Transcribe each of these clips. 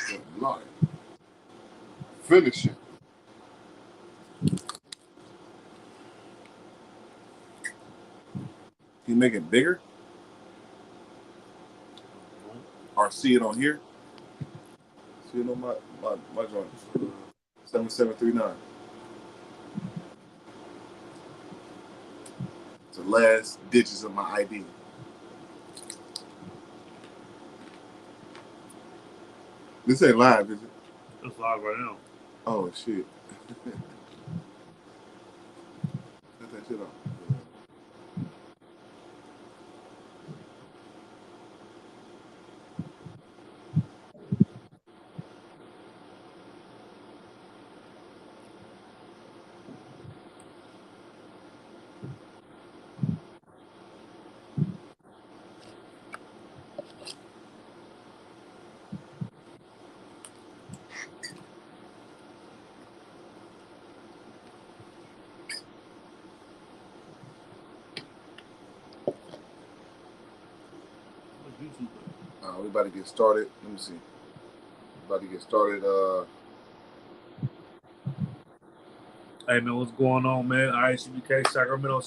Good Lord. Finish it. Can you make it bigger? Or see it on here? See it on my joint. 7739. It's the last digits of my ID. This ain't live, is it? It's live right now. Oh shit. Cut that shit off. We about to get started. Let me see. About to get started. Hey man, what's going on, man? ISUBK, Sacramento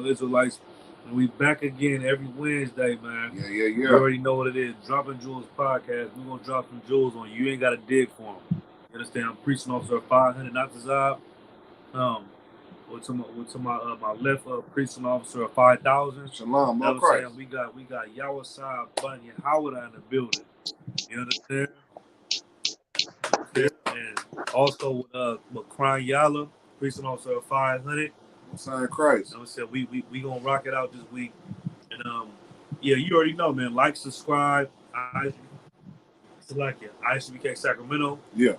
Israelites. And we back again every Wednesday, man. Yeah. You already know what it is. Dropping Jewels podcast. We're gonna drop some jewels on you. You ain't gotta dig for them. You understand? I'm preaching officer 500, not the Zab. To my left, preaching officer of 5,000. Shalom, no Christ. We got Yawasai Bunyan Howard in the building. You understand? And also with Crying Yala, preaching officer of 500. Son of Christ. You know what I'm saying? We gonna rock it out this week. And yeah, you already know, man. Like, subscribe. Select it. ISUBK Sacramento. Yeah.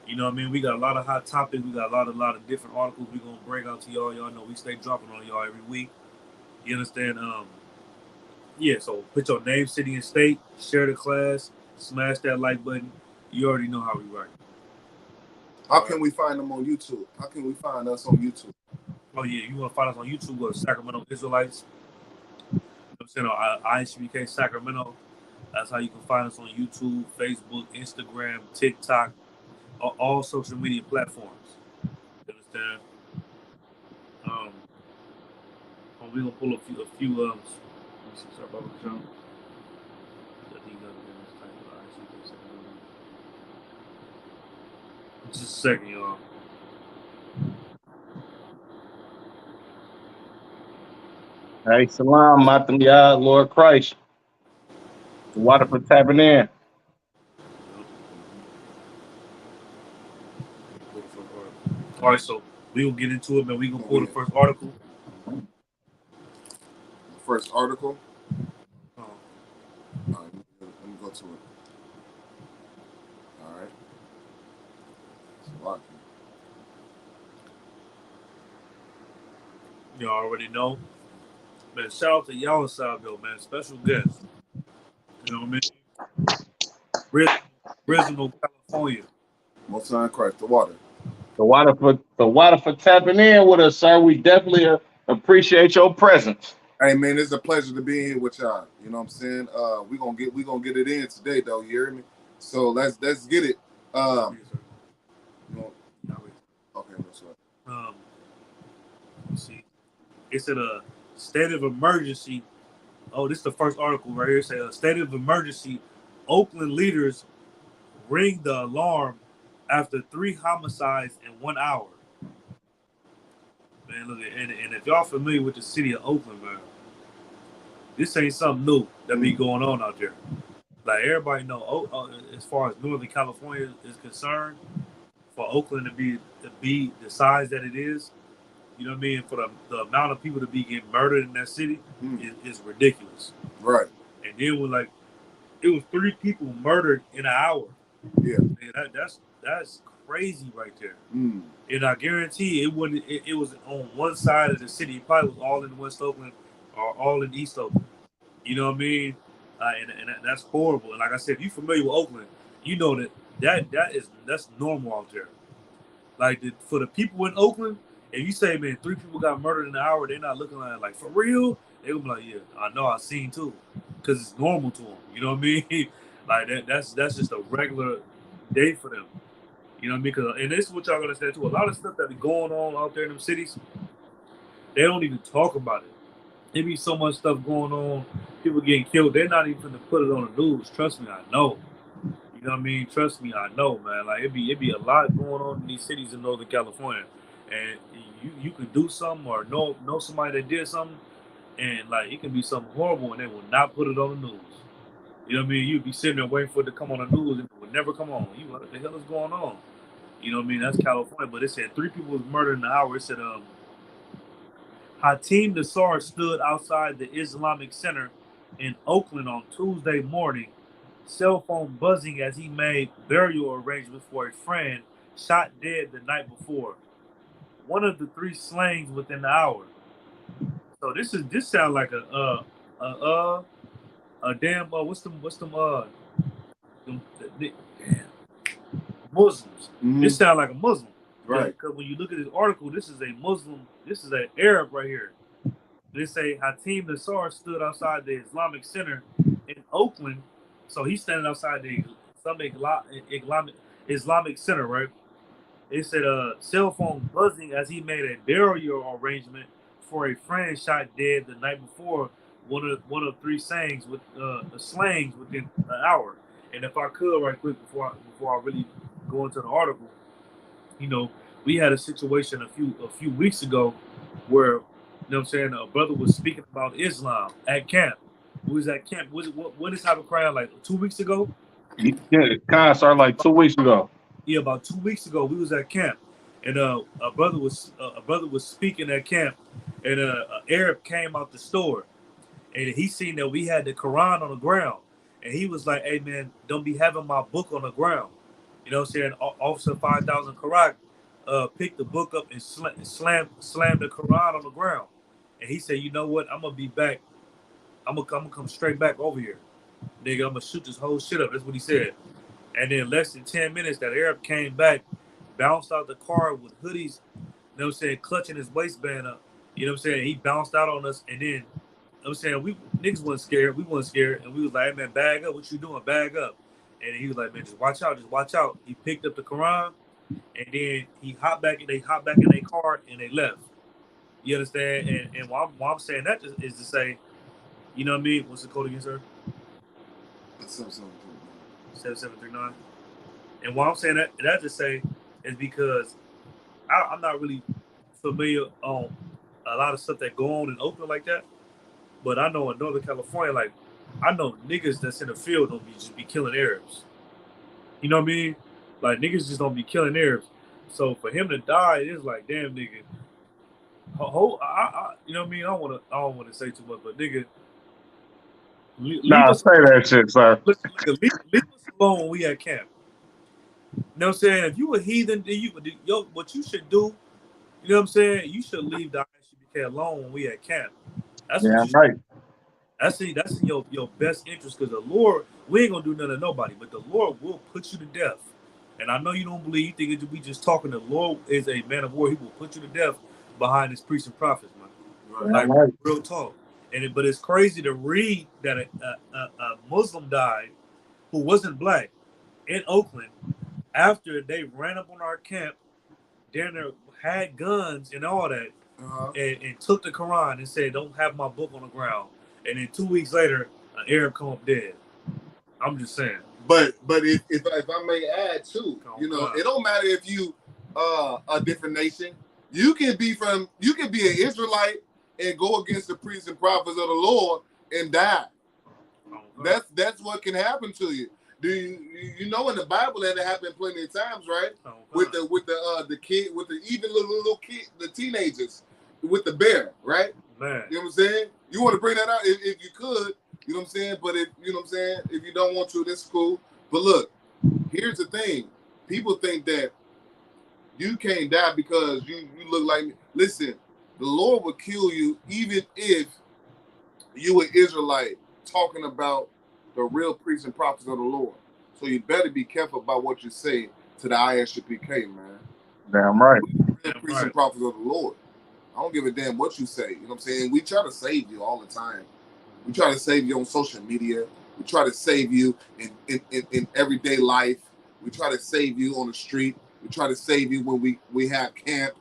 You know what I mean? We got a lot of hot topics. We got a lot of different articles we gonna bring out to y'all. Y'all know we stay dropping on y'all every week. You understand? Yeah, so put your name, city, and state, share the class, smash that like button. You already know how we rock. How can we find them on YouTube? How can we find us on YouTube? Oh yeah, you want to find us on YouTube? Go to Sacramento Israelites. You know what I'm saying? On ISUBK Sacramento. That's how you can find us on YouTube, Facebook, Instagram, TikTok, all social media platforms. You understand? We're gonna pull a few let me see, sorry about the jump. Just a second, y'all. Hey, salam, Matam Yah, Lord Christ. The water for tapping in. All right, so we will get into it, man. We gonna pull the first article. First article. All right, let me go to it. All right. It's a lot. You already know. Man, shout out to Yawasai, though, man. Special guest. You know what I mean? Original California. Most High Christ, the water. The water for tapping in with us, sir. We definitely appreciate your presence. Hey man, it's a pleasure to be here with y'all. You know what I'm saying? We gonna get it in today, though. You hear me? So let's get it. Okay, what's up? Let's see. It's at a state of emergency. Oh, this is the first article right here. It says a state of emergency. Oakland leaders ring the alarm after 3 homicides in 1 hour. Man, look, and if y'all familiar with the city of Oakland, man, this ain't something new that be going on out there. Like, everybody know, as far as Northern California is concerned, for Oakland to be the size that it is, you know what I mean, for the amount of people to be getting murdered in that city is ridiculous. Right. And then it was 3 people murdered in an hour. Yeah. Man, that's crazy right there. And I guarantee it was on one side of the city. It probably was all in West Oakland or all in East Oakland. You know what I mean? And that's horrible. And like I said, if you're familiar with Oakland, you know that's normal out there. Like, for the people in Oakland, if you say, man, 3 people got murdered in an hour, they're not looking like for real. They're gonna be like, yeah, I know, I seen too, because it's normal to them. You know what I mean? Like that's just a regular day for them. You know what I mean? Because, and this is what y'all gotta understand too. A lot of stuff that be going on out there in them cities, they don't even talk about it. There be so much stuff going on, people getting killed. They're not even gonna put it on the news. Trust me, I know. You know what I mean? Trust me, I know, man. Like it be a lot going on in these cities in Northern California, and you could do something or know somebody that did something, and like it can be something horrible, and they will not put it on the news. You know what I mean? You'd be sitting there waiting for it to come on the news, and it would never come on. You, what the hell is going on? You know what I mean? That's California. But it said 3 people was murdered in an hour. It said Hatim Nassar stood outside the Islamic Center in Oakland on Tuesday morning, cell phone buzzing as he made burial arrangements for a friend shot dead the night before. One of the 3 slayings within the hour. So this sounds like a damn what's them damn Muslims. Mm-hmm. This sounds like a Muslim. Right. Because when you look at this article, this is a Muslim, this is an Arab right here. They say Hatim Nassar stood outside the Islamic Center in Oakland. So he's standing outside the Islamic Center, right? It said cell phone buzzing as he made a burial arrangement for a friend shot dead the night before. One of 3 slayings within an hour. And if I could, right quick before I really go into the article, you know, we had a situation a few weeks ago where, you know what I'm saying, a brother was speaking about Islam at camp. We was at camp. When this happened, crowd like 2 weeks ago? Yeah, it kind of started like 2 weeks ago. Yeah, about 2 weeks ago, we was at camp, and a brother was speaking at camp, and an Arab came out the store, and he seen that we had the Quran on the ground, and he was like, "Hey man, don't be having my book on the ground." You know what I'm saying? Officer 5000 Karak picked the book up and slammed the Quran on the ground, and he said, "You know what? I'm gonna be back. I'm gonna come straight back over here, nigga. I'm gonna shoot this whole shit up." That's what he said. And then less than 10 minutes, that Arab came back, bounced out the car with hoodies, you know what I'm saying, clutching his waistband up. You know what I'm saying? He bounced out on us, and then, you know what I'm saying, we niggas wasn't scared. We wasn't scared. And we was like, "Hey man, bag up. What you doing? Bag up." And he was like, "Man, just watch out. Just watch out." He picked up the Quran, and then they hopped back in their car, and they left. You understand? And why I'm saying that is to say, you know what I mean? What's the code again, sir? 7739. And why I'm saying that to say is because I'm not really familiar on a lot of stuff that go on in Oakland like that. But I know in Northern California, like I know niggas that's in the field don't just be killing Arabs. You know what I mean? Like niggas just don't be killing Arabs. So for him to die, it's like, damn nigga. You know what I mean? I don't want to say too much, but nigga. Nah, say that shit, sir. Leave us alone when we at camp. You know what I'm saying? If you a heathen, then what you should do, you know what I'm saying? You should leave the ISUPK alone when we at camp. That's right. That's in your best interest, because the Lord, we ain't gonna do nothing to nobody, but the Lord will put you to death. And I know you don't believe, you think we just talking. The Lord is a man of war. He will put you to death behind his priests and prophets, man. Like real talk. But it's crazy to read that a Muslim died who wasn't black in Oakland after they ran up on our camp, down there had guns and all that, and took the Quran and said, "Don't have my book on the ground." And then 2 weeks later, an Arab come up dead. I'm just saying. But if I may add too, you know, it don't matter if you a different nation. You can be an Israelite and go against the priests and prophets of the Lord and die. That's what can happen to you. Do you know in the Bible that it happened plenty of times, right? With the kid, with the even little kid, the teenagers, with the bear, right? Man. You know what I'm saying? You want to bring that out if you could, you know what I'm saying? But if you know what I'm saying, if you don't want to, that's cool. But look, here's the thing. People think that you can't die because you look like me. Listen, the Lord will kill you even if you an Israelite talking about the real priests and prophets of the Lord. So you better be careful about what you say to the ISUPK, man. Damn right. The priests and prophets of the Lord. I don't give a damn what you say. You know what I'm saying? We try to save you all the time. We try to save you on social media. We try to save you in everyday life. We try to save you on the street. We try to save you when we have camp.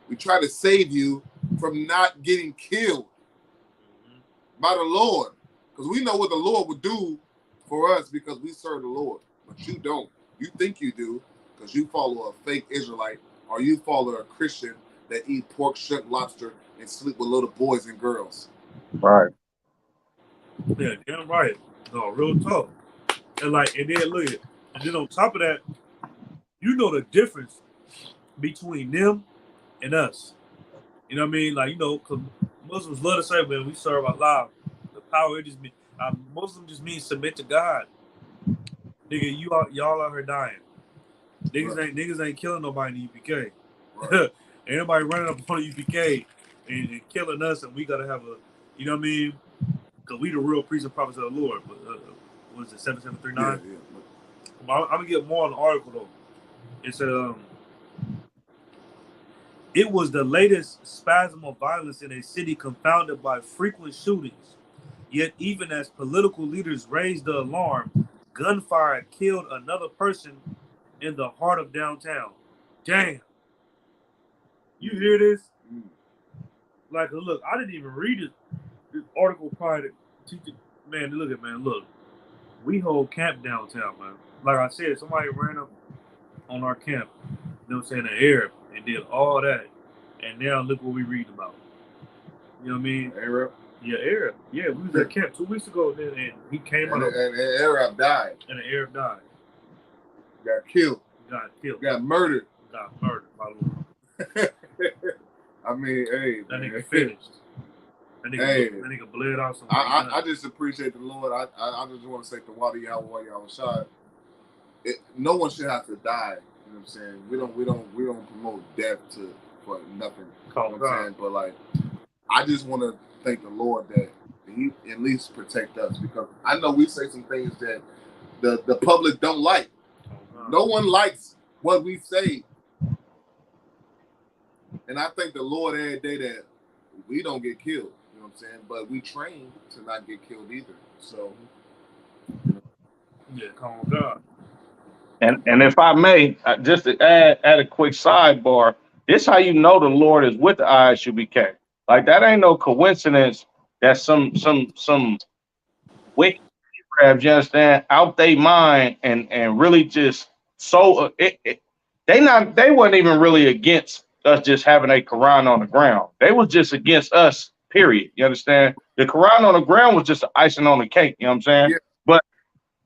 We try to save you from not getting killed by the Lord. Because we know what the Lord would do for us because we serve the Lord. But you don't. You think you do because you follow a fake Israelite or you follow a Christian that eat pork, shrimp, lobster, and sleep with little boys and girls. Right. Yeah, damn right. No, real talk. And then look at it. And then on top of that, you know the difference between them and us. You know what I mean? Like, you know, because Muslims love to say, man, we serve Allah. The power, it just means, Muslim just means submit to God. Nigga, y'all out here dying. Niggas ain't killing nobody in the UPK. Right. Everybody running up on the UPK and killing us, and we got to have a, you know what I mean? Because we the real priests and prophets of the Lord. But what is it, 7739? Yeah. I'm going to get more on the article, though. It said, it was the latest spasm of violence in a city confounded by frequent shootings. Yet even as political leaders raised the alarm, gunfire killed another person in the heart of downtown. Damn. You hear this? Like, look, I didn't even read this article prior to teaching. Man, look. We hold camp downtown, man. Like I said, somebody ran up on our camp, you know what I'm saying, an Arab, and did all that. And now look what we read about. You know what I mean? Arab? Yeah, Arab. Yeah, we was at camp 2 weeks ago, and he came out. And Arab died. And an Arab died. Got killed. Got murdered. Got murdered, my Lord. I mean, hey, that nigga finished. That nigga bled out some. I just appreciate the Lord. I just want to say to Wadi Yahweh Yahushua, no one should have to die. You know what I'm saying? We don't promote death for nothing. You know what I'm saying? But like, I just want to thank the Lord that He at least protect us, because I know we say some things that the public don't like. No one likes what we say. And I thank the Lord every day that we don't get killed. You know what I'm saying? But we train to not get killed either. So, yeah, come on, God. And if I may, just to add a quick sidebar, this how you know the Lord is with the ISUBK. Like, that ain't no coincidence that some wicked crabs, you understand, out they mind and really just so they wasn't even really against us just having a Quran on the ground. They was just against us, period. You understand? The Quran on the ground was just icing on the cake, you know what I'm saying? Yeah. But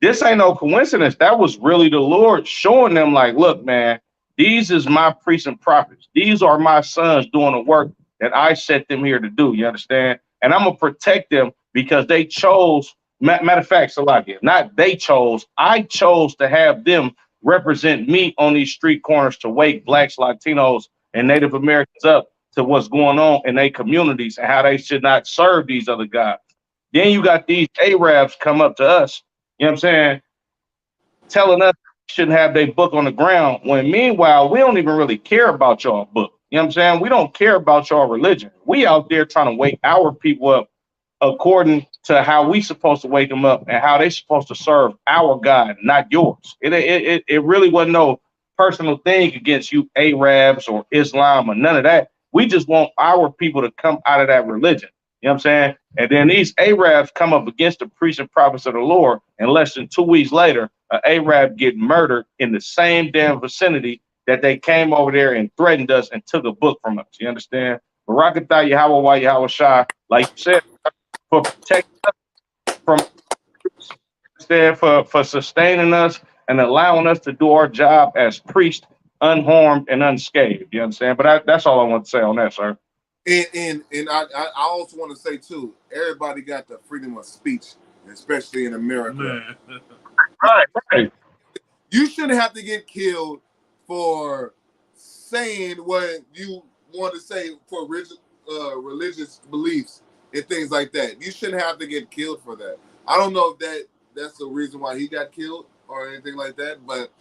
this ain't no coincidence. That was really the Lord showing them, like, look, man, these is my priests and prophets. These are my sons doing the work that I set them here to do, you understand? And I'm going to protect them because they chose, matter of fact, Salakia, not they chose, I chose to have them represent me on these street corners to wake Blacks, Latinos, and Native Americans up to what's going on in their communities and how they should not serve these other gods. Then you got these Arabs come up to us, you know what I'm saying, telling us we shouldn't have their book on the ground, when meanwhile, we don't even really care about y'all book. You know what I'm saying? We don't care about y'all religion. We out there trying to wake our people up according to how we supposed to wake them up and how they supposed to serve our God, not yours. It really wasn't no personal thing against you Arabs or Islam or none of that. We just want our people to come out of that religion. You know what I'm saying? And then these Arabs come up against the priests and prophets of the Lord, and less than 2 weeks later, an Arab get murdered in the same damn vicinity that they came over there and threatened us and took a book from us. You understand? Barakatah Yahweh Yahweh Shah, like you said, for protecting us from for sustaining us and allowing us to do our job as priests, unharmed and unscathed. You understand? But that's all I want to say on that, sir. And I also want to say too, everybody got the freedom of speech, especially in America. Right. You shouldn't have to get killed for saying what you want to say for religious beliefs and things like that. You shouldn't have to get killed for that. I don't know if that's the reason why he got killed or anything like that, but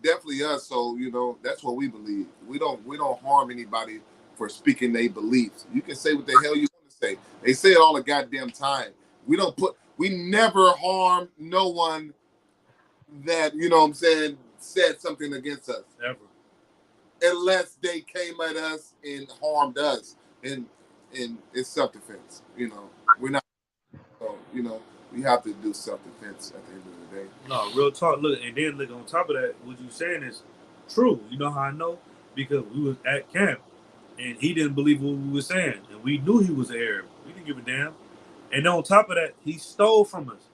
definitely us. So that's what we believe. We don't harm anybody for speaking their beliefs. You can say what the hell you want to say. They say it all the goddamn time. We don't put We never harmed no one that, you know what I'm saying, said something against us. Ever. Unless they came at us and harmed us. And it's self-defense. You know, we're not, so, you know, we have to do self-defense at the end of the day. No, real talk. Look, and then look, on top of that, what you saying is true. You know how I know? Because we was at camp, and he didn't believe what we were saying, and we knew he was an Arab. We didn't give a damn. And on top of that, he stole from us.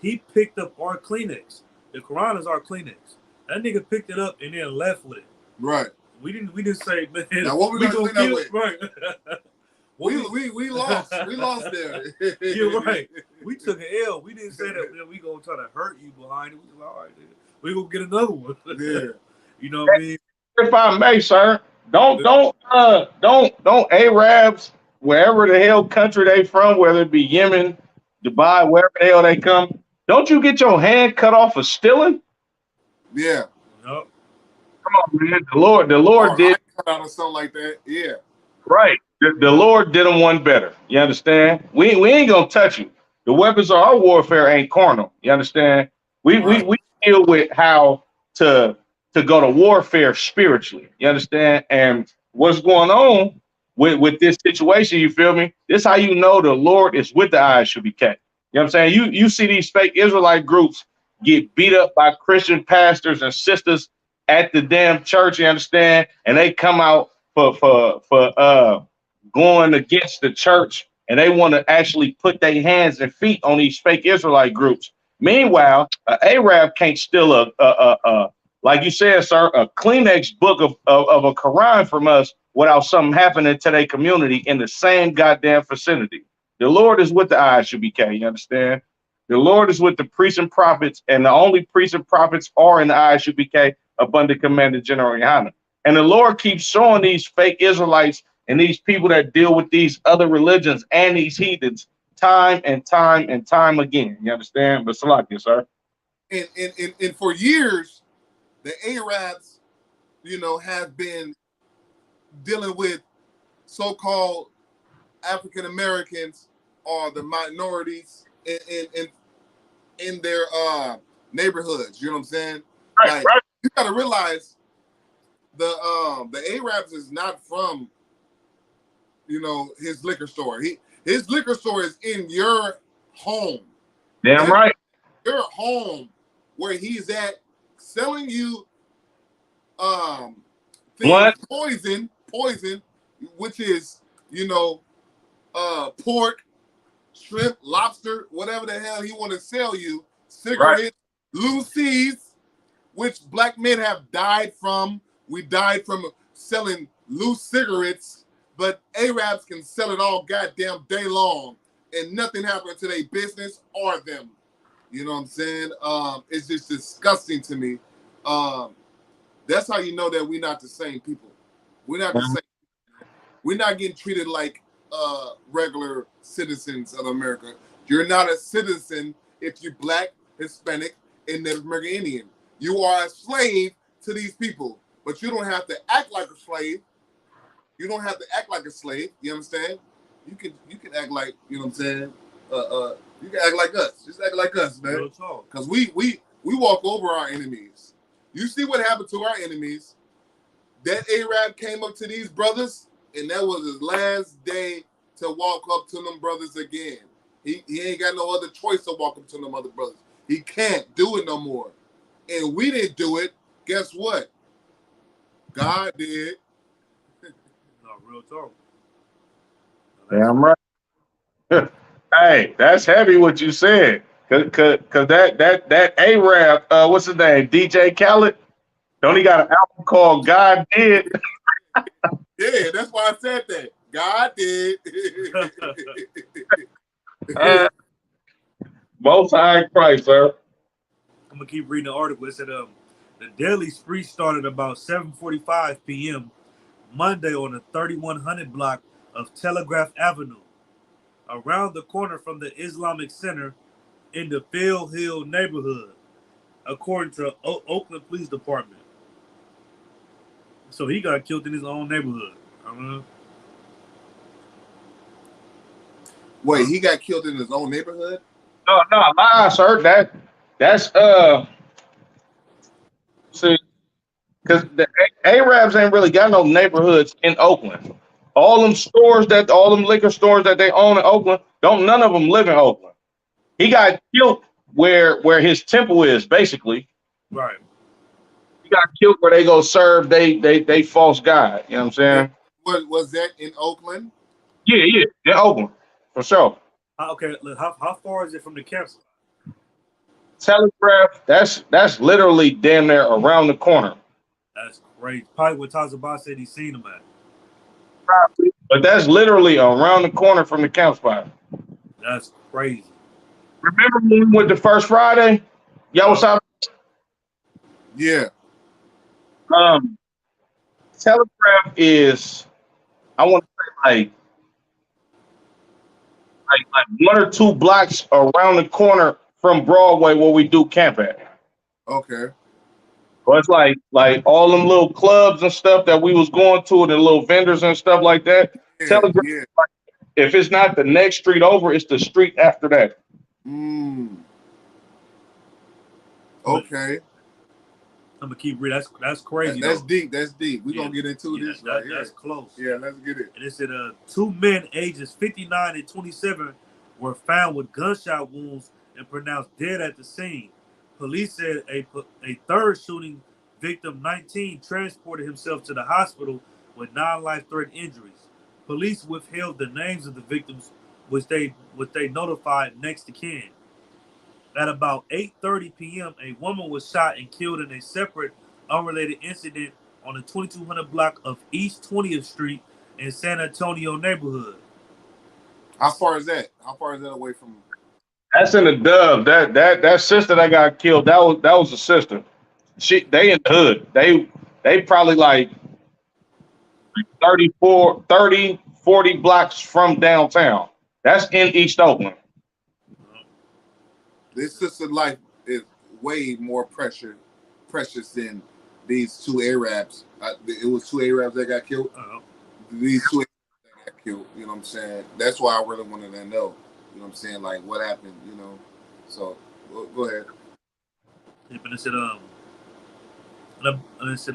He picked up our Kleenex. The Quran is our Kleenex. That nigga picked it up and then left with it. Right. We didn't say, man. Now what we gonna clean up with? Right. We lost. We lost there. You're right. We took an L. We didn't say that, man, we gonna try to hurt you behind it. We was like, all right, we gonna get another one. Yeah. You know what I mean? If I may, sir, don't Arabs, wherever the hell country they from, whether it be Yemen, Dubai, wherever the hell they come, don't you get your hand cut off for stealing? Yeah. No. Come on, man. The Lord did cut out or something like that. Yeah. right. The Lord did them one better. You understand? We ain't gonna touch you. The weapons of our warfare ain't carnal. You understand? We deal with how to go to warfare spiritually. You understand? And what's going on with this situation, you feel me? This how you know the Lord is with the eyes should be kept. You know what I'm saying? You see these fake Israelite groups get beat up by Christian pastors and sisters at the damn church, you understand? And they come out for going against the church, and they want to actually put their hands and feet on these fake Israelite groups. Meanwhile, an Arab can't steal a like you said, sir, a Kleenex book of a Quran from us without something happening to their community in the same goddamn vicinity. The Lord is with the ISUBK, you understand? The Lord is with the priests and prophets, and the only priests and prophets are in the ISUBK up under Commander General Yohana. And the Lord keeps showing these fake Israelites and these people that deal with these other religions and these heathens time and time and time again. You understand? But Salakia, sir. And for years, the Arabs, you know, have been dealing with so-called African Americans or the minorities in their neighborhoods. You know what I'm saying? Right. You got to realize the Arabs is not from, you know, his liquor store. His liquor store is in your home. Damn right. Your home where he's at selling you things, poison, which is, you know, pork, shrimp, lobster, whatever the hell he want to sell you, cigarettes, Lucy's, which black men have died from. We died from selling loose cigarettes, but Arabs can sell it all goddamn day long, and nothing happened to their business or them. You know what I'm saying? It's just disgusting to me. That's how you know that we're not the same people. We're not the same. We're not getting treated like regular citizens of America. You're not a citizen if you're black, Hispanic, and Native American Indian. You are a slave to these people, but you don't have to act like a slave. You don't have to act like a slave. You understand? You can act like, you know what I'm saying? You can act like us. Just act like us, man. Because we walk over our enemies. You see what happened to our enemies? That Arab came up to these brothers, and that was his last day to walk up to them brothers again. He ain't got no other choice to walk up to them other brothers. He can't do it no more. And we didn't do it. Guess what? God did. No, real talk. Damn right. Hey, that's heavy what you said. Cause that Arab, what's his name? DJ Khaled? Don't he got an album called God Did? Yeah, that's why I said that. God did. Most high Christ, sir. I'm gonna keep reading the article. It said the deadly spree started about 7:45 p.m. Monday on the 3100 block of Telegraph Avenue, around the corner from the Islamic Center in the Phil Hill neighborhood, according to Oakland Police Department. So he got killed in his own neighborhood. Wait, he got killed in his own neighborhood? No, lies, sir. That's see, because the Arabs ain't really got no neighborhoods in Oakland. All them liquor stores that they own in Oakland, don't none of them live in Oakland. He got killed where his temple is, basically. Right. He got killed where they go serve they false god. You know what I'm saying? Was that in Oakland? Yeah, in Oakland for sure. Okay, look, how far is it from the campsite? Telegraph. That's literally damn near around the corner. That's crazy. Probably what Tazabah said he seen him at. But that's literally around the corner from the camp spot. That's crazy. Remember when we went the first Friday? Y'all was out. Yeah. Telegraph is, I want to say like 1 or 2 blocks around the corner from Broadway where we do camp at. Okay. So it's like all them little clubs and stuff that we was going to, and the little vendors and stuff like that. Yeah, Telegraph, yeah. if it's not the next street over, it's the street after that. Okay. I'm gonna keep reading. That's crazy. That's though. deep. That's deep. We're gonna get into this right here. That's close. Yeah, let's get it. And it said 2 men ages 59 and 27 were found with gunshot wounds and pronounced dead at the scene. Police said a third shooting victim, 19, transported himself to the hospital with non-life-threatening injuries. Police withheld the names of the victims, which they notified next to kin. At about 8:30 p.m., a woman was shot and killed in a separate, unrelated incident on the 2200 block of East 20th Street in San Antonio neighborhood. How far is that? How far is that away from? That's in the Dub. That sister that got killed, that was a sister. They in the hood. They probably like 30, 40 blocks from downtown. That's in East Oakland. This sister life is way more precious than these 2 Arabs. It was 2 Arabs that got killed. These 2 Arabs that got killed. You know what I'm saying? That's why I really wanted to know. You know what I'm saying? Like what happened? You know. So go ahead. Yeah, but it said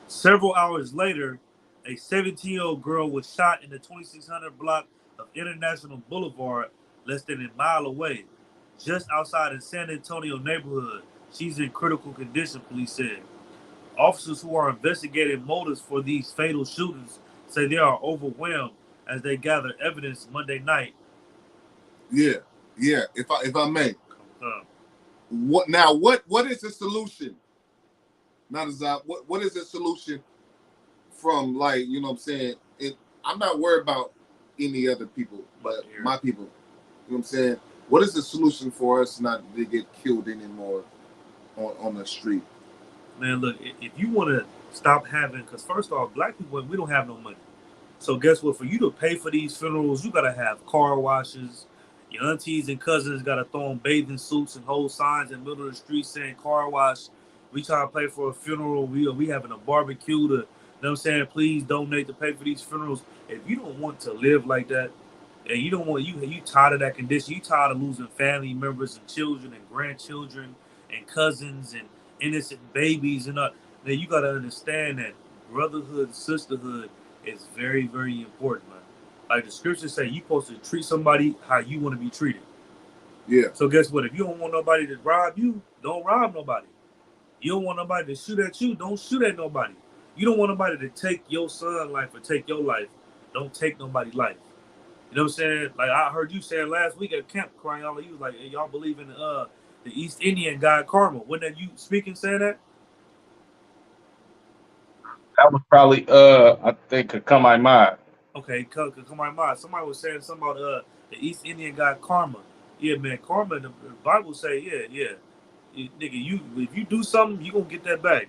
several hours later, a 17-year-old girl was shot in the 2600 block of International Boulevard, less than a mile away, just outside the San Antonio neighborhood. She's in critical condition, police said. Officers who are investigating motives for these fatal shootings say they are overwhelmed as they gather evidence Monday night. Yeah. If I may, what is the solution? Not as what is the solution from, like, you know what I'm saying? I'm not worried about any other people, but my people. You know what I'm saying? What is the solution for us not to get killed anymore on the street? Man, look, if you want to stop having, because first off, black people, we don't have no money. So guess what? For you to pay for these funerals, you got to have car washes. Your aunties and cousins got to throw on bathing suits and hold signs in the middle of the street saying car wash. We trying to pay for a funeral. We having a barbecue to, you know what I'm saying? Please donate to pay for these funerals. If you don't want to live like that, and you don't want, you tired of that condition, you tired of losing family members and children and grandchildren and cousins and innocent babies and then you got to understand that brotherhood, sisterhood is very, very important, man. Like the scriptures say, you're supposed to treat somebody how you want to be treated. Yeah. So guess what? If you don't want nobody to rob you, don't rob nobody. You don't want nobody to shoot at you, don't shoot at nobody. You don't want nobody to take your son's life or take your life. Don't take nobody's life. You know what I'm saying? Like I heard you saying last week at camp, crying out, you was like, hey, y'all believe in the East Indian god Karma. Wasn't that you speaking, saying that? That was probably I think Kakamai Mai. Okay, Kakamai Mai. Somebody was saying something about the East Indian god Karma. Yeah, man, Karma. The Bible say, yeah. Nigga, if you do something, you gonna get that back.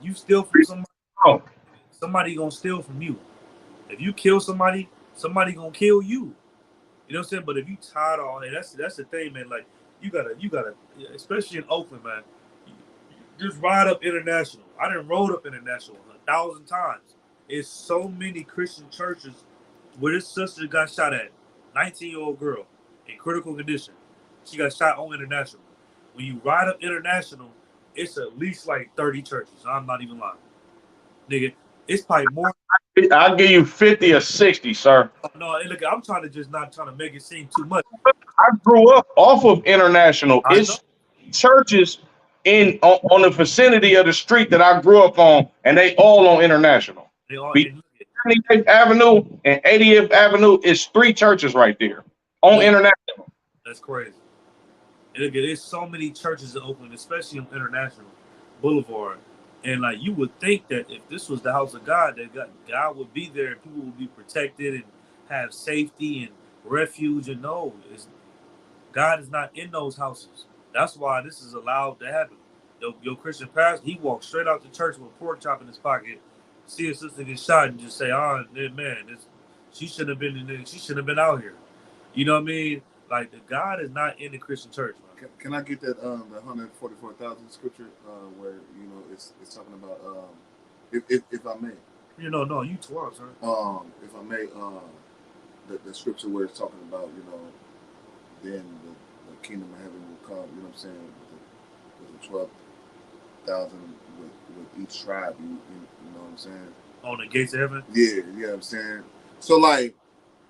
You steal from somebody, somebody gonna steal from you. If you kill somebody, somebody gonna kill you. You know what I'm saying? But if you tired of all that, that's the thing, man. Like you gotta, especially in Oakland, man. Just ride up International. I done rode up International 1,000 times. It's so many Christian churches where this sister got shot at, 19-year-old girl in critical condition. She got shot on International. When you ride up International, it's at least like 30 churches. I'm not even lying, nigga. It's probably more. I'll give you 50 or 60, sir. No, look, I'm trying to just not trying to make it seem too much. I grew up off of International. It's churches on the vicinity of the street that I grew up on, and they all on International. They all. 78th Avenue and 80th Avenue is 3 churches right there on International. That's crazy. And look, there's so many churches that open, especially on International Boulevard. And like you would think that if this was the house of God, that God would be there and people would be protected and have safety and refuge. And no, God is not in those houses. That's why this is allowed to happen. Your Christian pastor, he walked straight out the church with a pork chop in his pocket, see a sister get shot, and just say, "Oh man, she shouldn't have been. She shouldn't have been out here." You know what I mean? Like the God is not in the Christian church. Can I get that the 144,000 scripture where it's talking about if I may? No, you 12, sir. If I may, the scripture where it's talking about then the kingdom of heaven will come. You know what I'm saying? With the 12,000 with each tribe. You know what I'm saying? On the gates of heaven. Yeah, you know what I'm saying. So like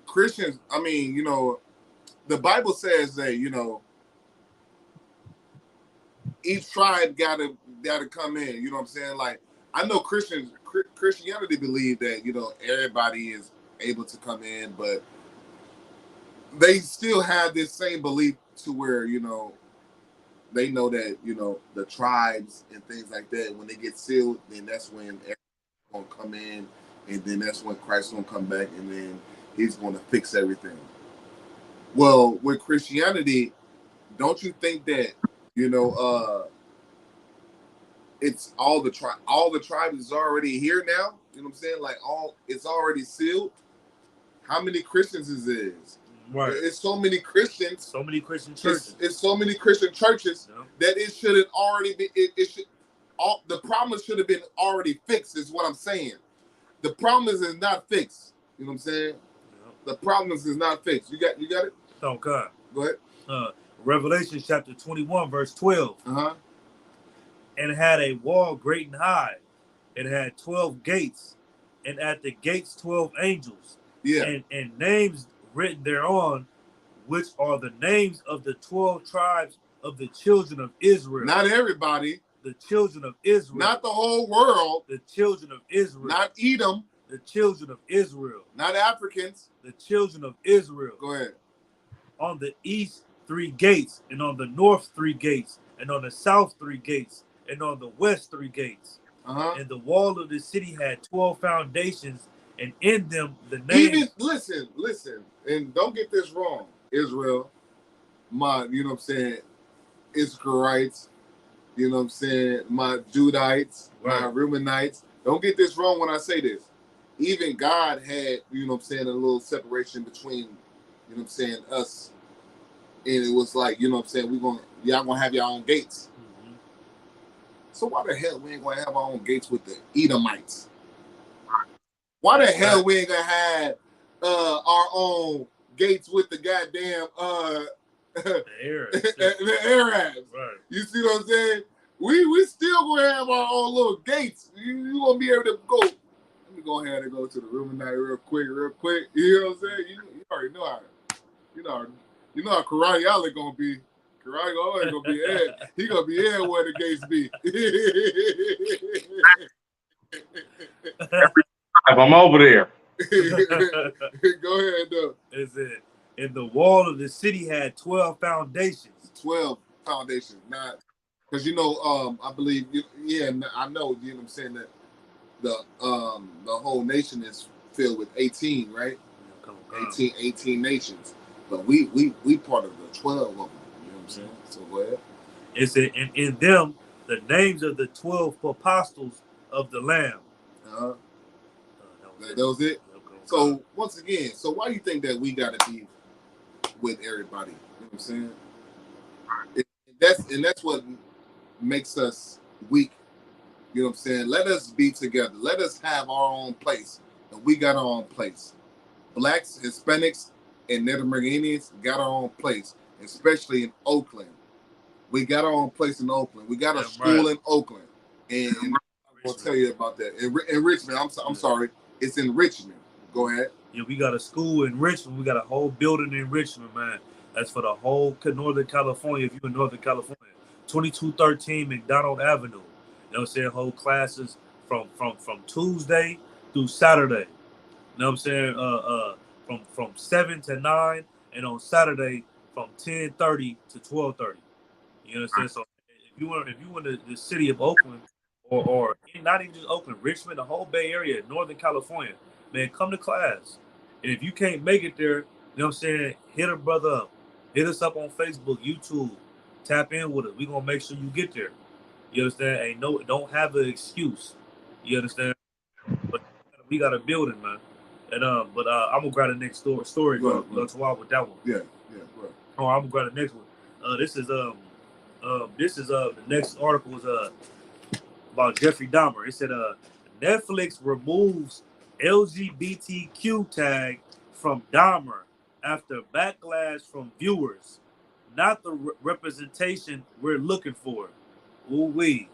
Christians, I mean, the Bible says that each tribe gotta come in. You know what I'm saying? Like I know Christianity believe that everybody is able to come in, but they still have this same belief to where they know that the tribes and things like that, when they get sealed, then that's when everyone's gonna come in, and then that's when Christ's gonna come back, and then he's gonna fix everything. Well, with Christianity, don't you think that it's all the tribes is already here now? You know what I'm saying? Like it's already sealed. How many Christians is this? Right. It's so many Christians. So many Christian churches. It's so many Christian churches that it shouldn't already be. It should. The problem should have been already fixed. Is what I'm saying. The problem is not fixed. You know what I'm saying? Yeah. The problem is not fixed. You got it. Oh God. Go ahead. Revelation chapter 21 verse 12. And it had a wall great and high. It had 12 gates, and at the gates 12 angels. Yeah. And names written thereon, which are the names of the 12 tribes of the children of Israel. Not everybody. The children of Israel. Not the whole world. The children of Israel. Not Edom. The children of Israel. Not Africans. The children of Israel. Go ahead. On the east 3 gates, and on the north 3 gates, and on the south 3 gates, and on the west 3 gates. And the wall of the city had 12 foundations, and in them the names. Listen, and don't get this wrong. Israel, you know what I'm saying, Israelites, you know what I'm saying, my Judites, my Reubenites. Don't get this wrong when I say this. Even God had, you know what I'm saying, a little separation between, you know what I'm saying, us. And it was like, you know what I'm saying, y'all gonna have your own gates. So why the hell we ain't gonna have our own gates with the Edomites? Why the hell we ain't gonna have our own gates with the goddamn the Arabs? The Arabs. Right. You see what I'm saying? We still gonna have our own little gates. You gonna be able to go. Let me go ahead and go to the Reubenite real quick. You know what I'm saying? You already know how. You know how Karate Ali gonna be. Karate always gonna be Ed. He gonna be Ed where the gates be. I'm over there. Go ahead, though. Is it? And the wall of the city had 12 foundations. 12 foundations, not because I believe I know, you know what I'm saying, that the whole nation is filled with 18, right? 18 nations. But we part of the 12 of them, you know what I'm saying? So go ahead. It said, and in them the names of the 12 apostles of the Lamb. That was it. So once again, so why do you think that we gotta be with everybody? You know what I'm saying? That's what makes us weak. You know what I'm saying? Let us be together. Let us have our own place. And we got our own place. Blacks, Hispanics, and Native American Indians got our own place. especially in Oakland. We got our own place in Oakland. We got a school in Oakland, and I'm gonna tell you about that. In Richmond, I'm sorry, it's in Richmond. Go ahead. Yeah, we got a school in Richmond. We got a whole building in Richmond, man. That's for the whole Northern California. If you're in Northern California, 2213 McDonald Avenue. You know what I'm saying? Whole classes from Tuesday through Saturday. You know what I'm saying? From 7 to 9, and on Saturday from 10:30 to 12:30. You understand? So if you in the city of Oakland, or not even just Oakland, Richmond, the whole Bay Area, Northern California, man, come to class. And if you can't make it there, you know what I'm saying, hit a brother up. Hit us up on Facebook, YouTube. Tap in with us. We're gonna make sure you get there. You understand? Don't have an excuse. You understand? But we got a building, man. And I'm gonna grab the next story. Let's walk with that one. Yeah. Right. Oh, I'm gonna grab the next one. This is the next article is about Jeffrey Dahmer. It said Netflix removes LGBTQ tag from Dahmer after backlash from viewers. Not the representation we're looking for. Ooh-wee.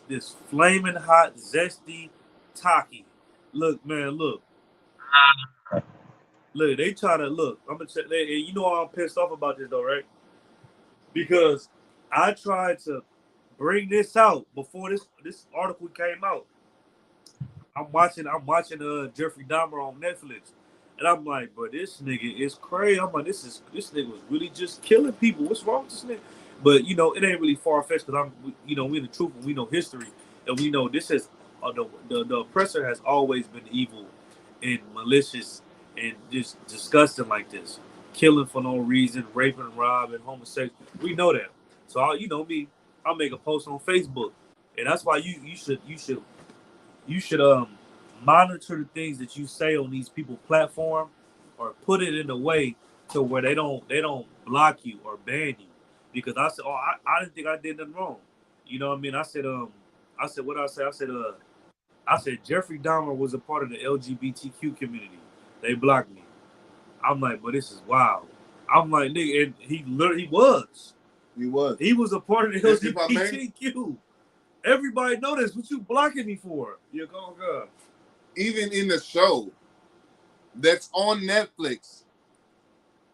This flaming hot, zesty Taki. Look, man, look. Look, they try to look. I'm gonna check. And you know I'm pissed off about this though, right? Because I tried to bring this out before this article came out. I'm watching Jeffrey Dahmer on Netflix, and I'm like, bro, this nigga is crazy. I'm like, this nigga was really just killing people. What's wrong with this nigga? But it ain't really far fetched because we the truth and we know history, and we know this is the oppressor has always been evil and malicious and just disgusting like this, killing for no reason, raping, robbing, homosexual. We know that. So I'll make a post on Facebook, and that's why you should monitor the things that you say on these people's platform, or put it in a way to where they don't block you or ban you. Because I said, I didn't think I did nothing wrong. You know what I mean? I said what I said. I said Jeffrey Dahmer was a part of the LGBTQ community. They blocked me. I'm like, but this is wild. I'm like, nigga, and he was. He was a part of the LGBTQ. Everybody know this. What you blocking me for? You're going go. Even in the show that's on Netflix,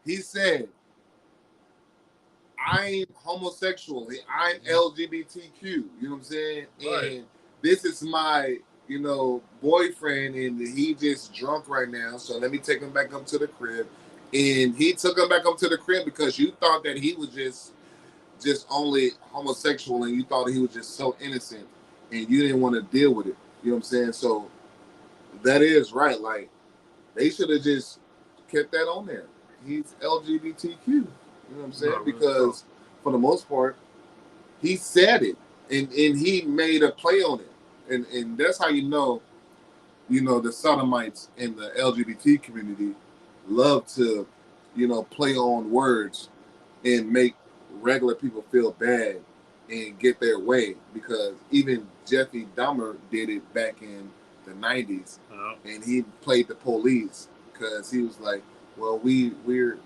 he said, I'm homosexual. I'm LGBTQ. You know what I'm saying? Right. And this is my, boyfriend, and he just drunk right now. So let me take him back up to the crib. And he took him back up to the crib because you thought that he was just only homosexual, and you thought he was just so innocent, and you didn't want to deal with it. You know what I'm saying? So that is right. Like, they should have just kept that on there. He's LGBTQ. You know what I'm saying? Because for the most part, he said it, and he made a play on it. And that's how the sodomites in the LGBT community love to, play on words and make regular people feel bad and get their way. Because even Jeffrey Dahmer did it back in the 90s, and he played the police because he was like, well, we're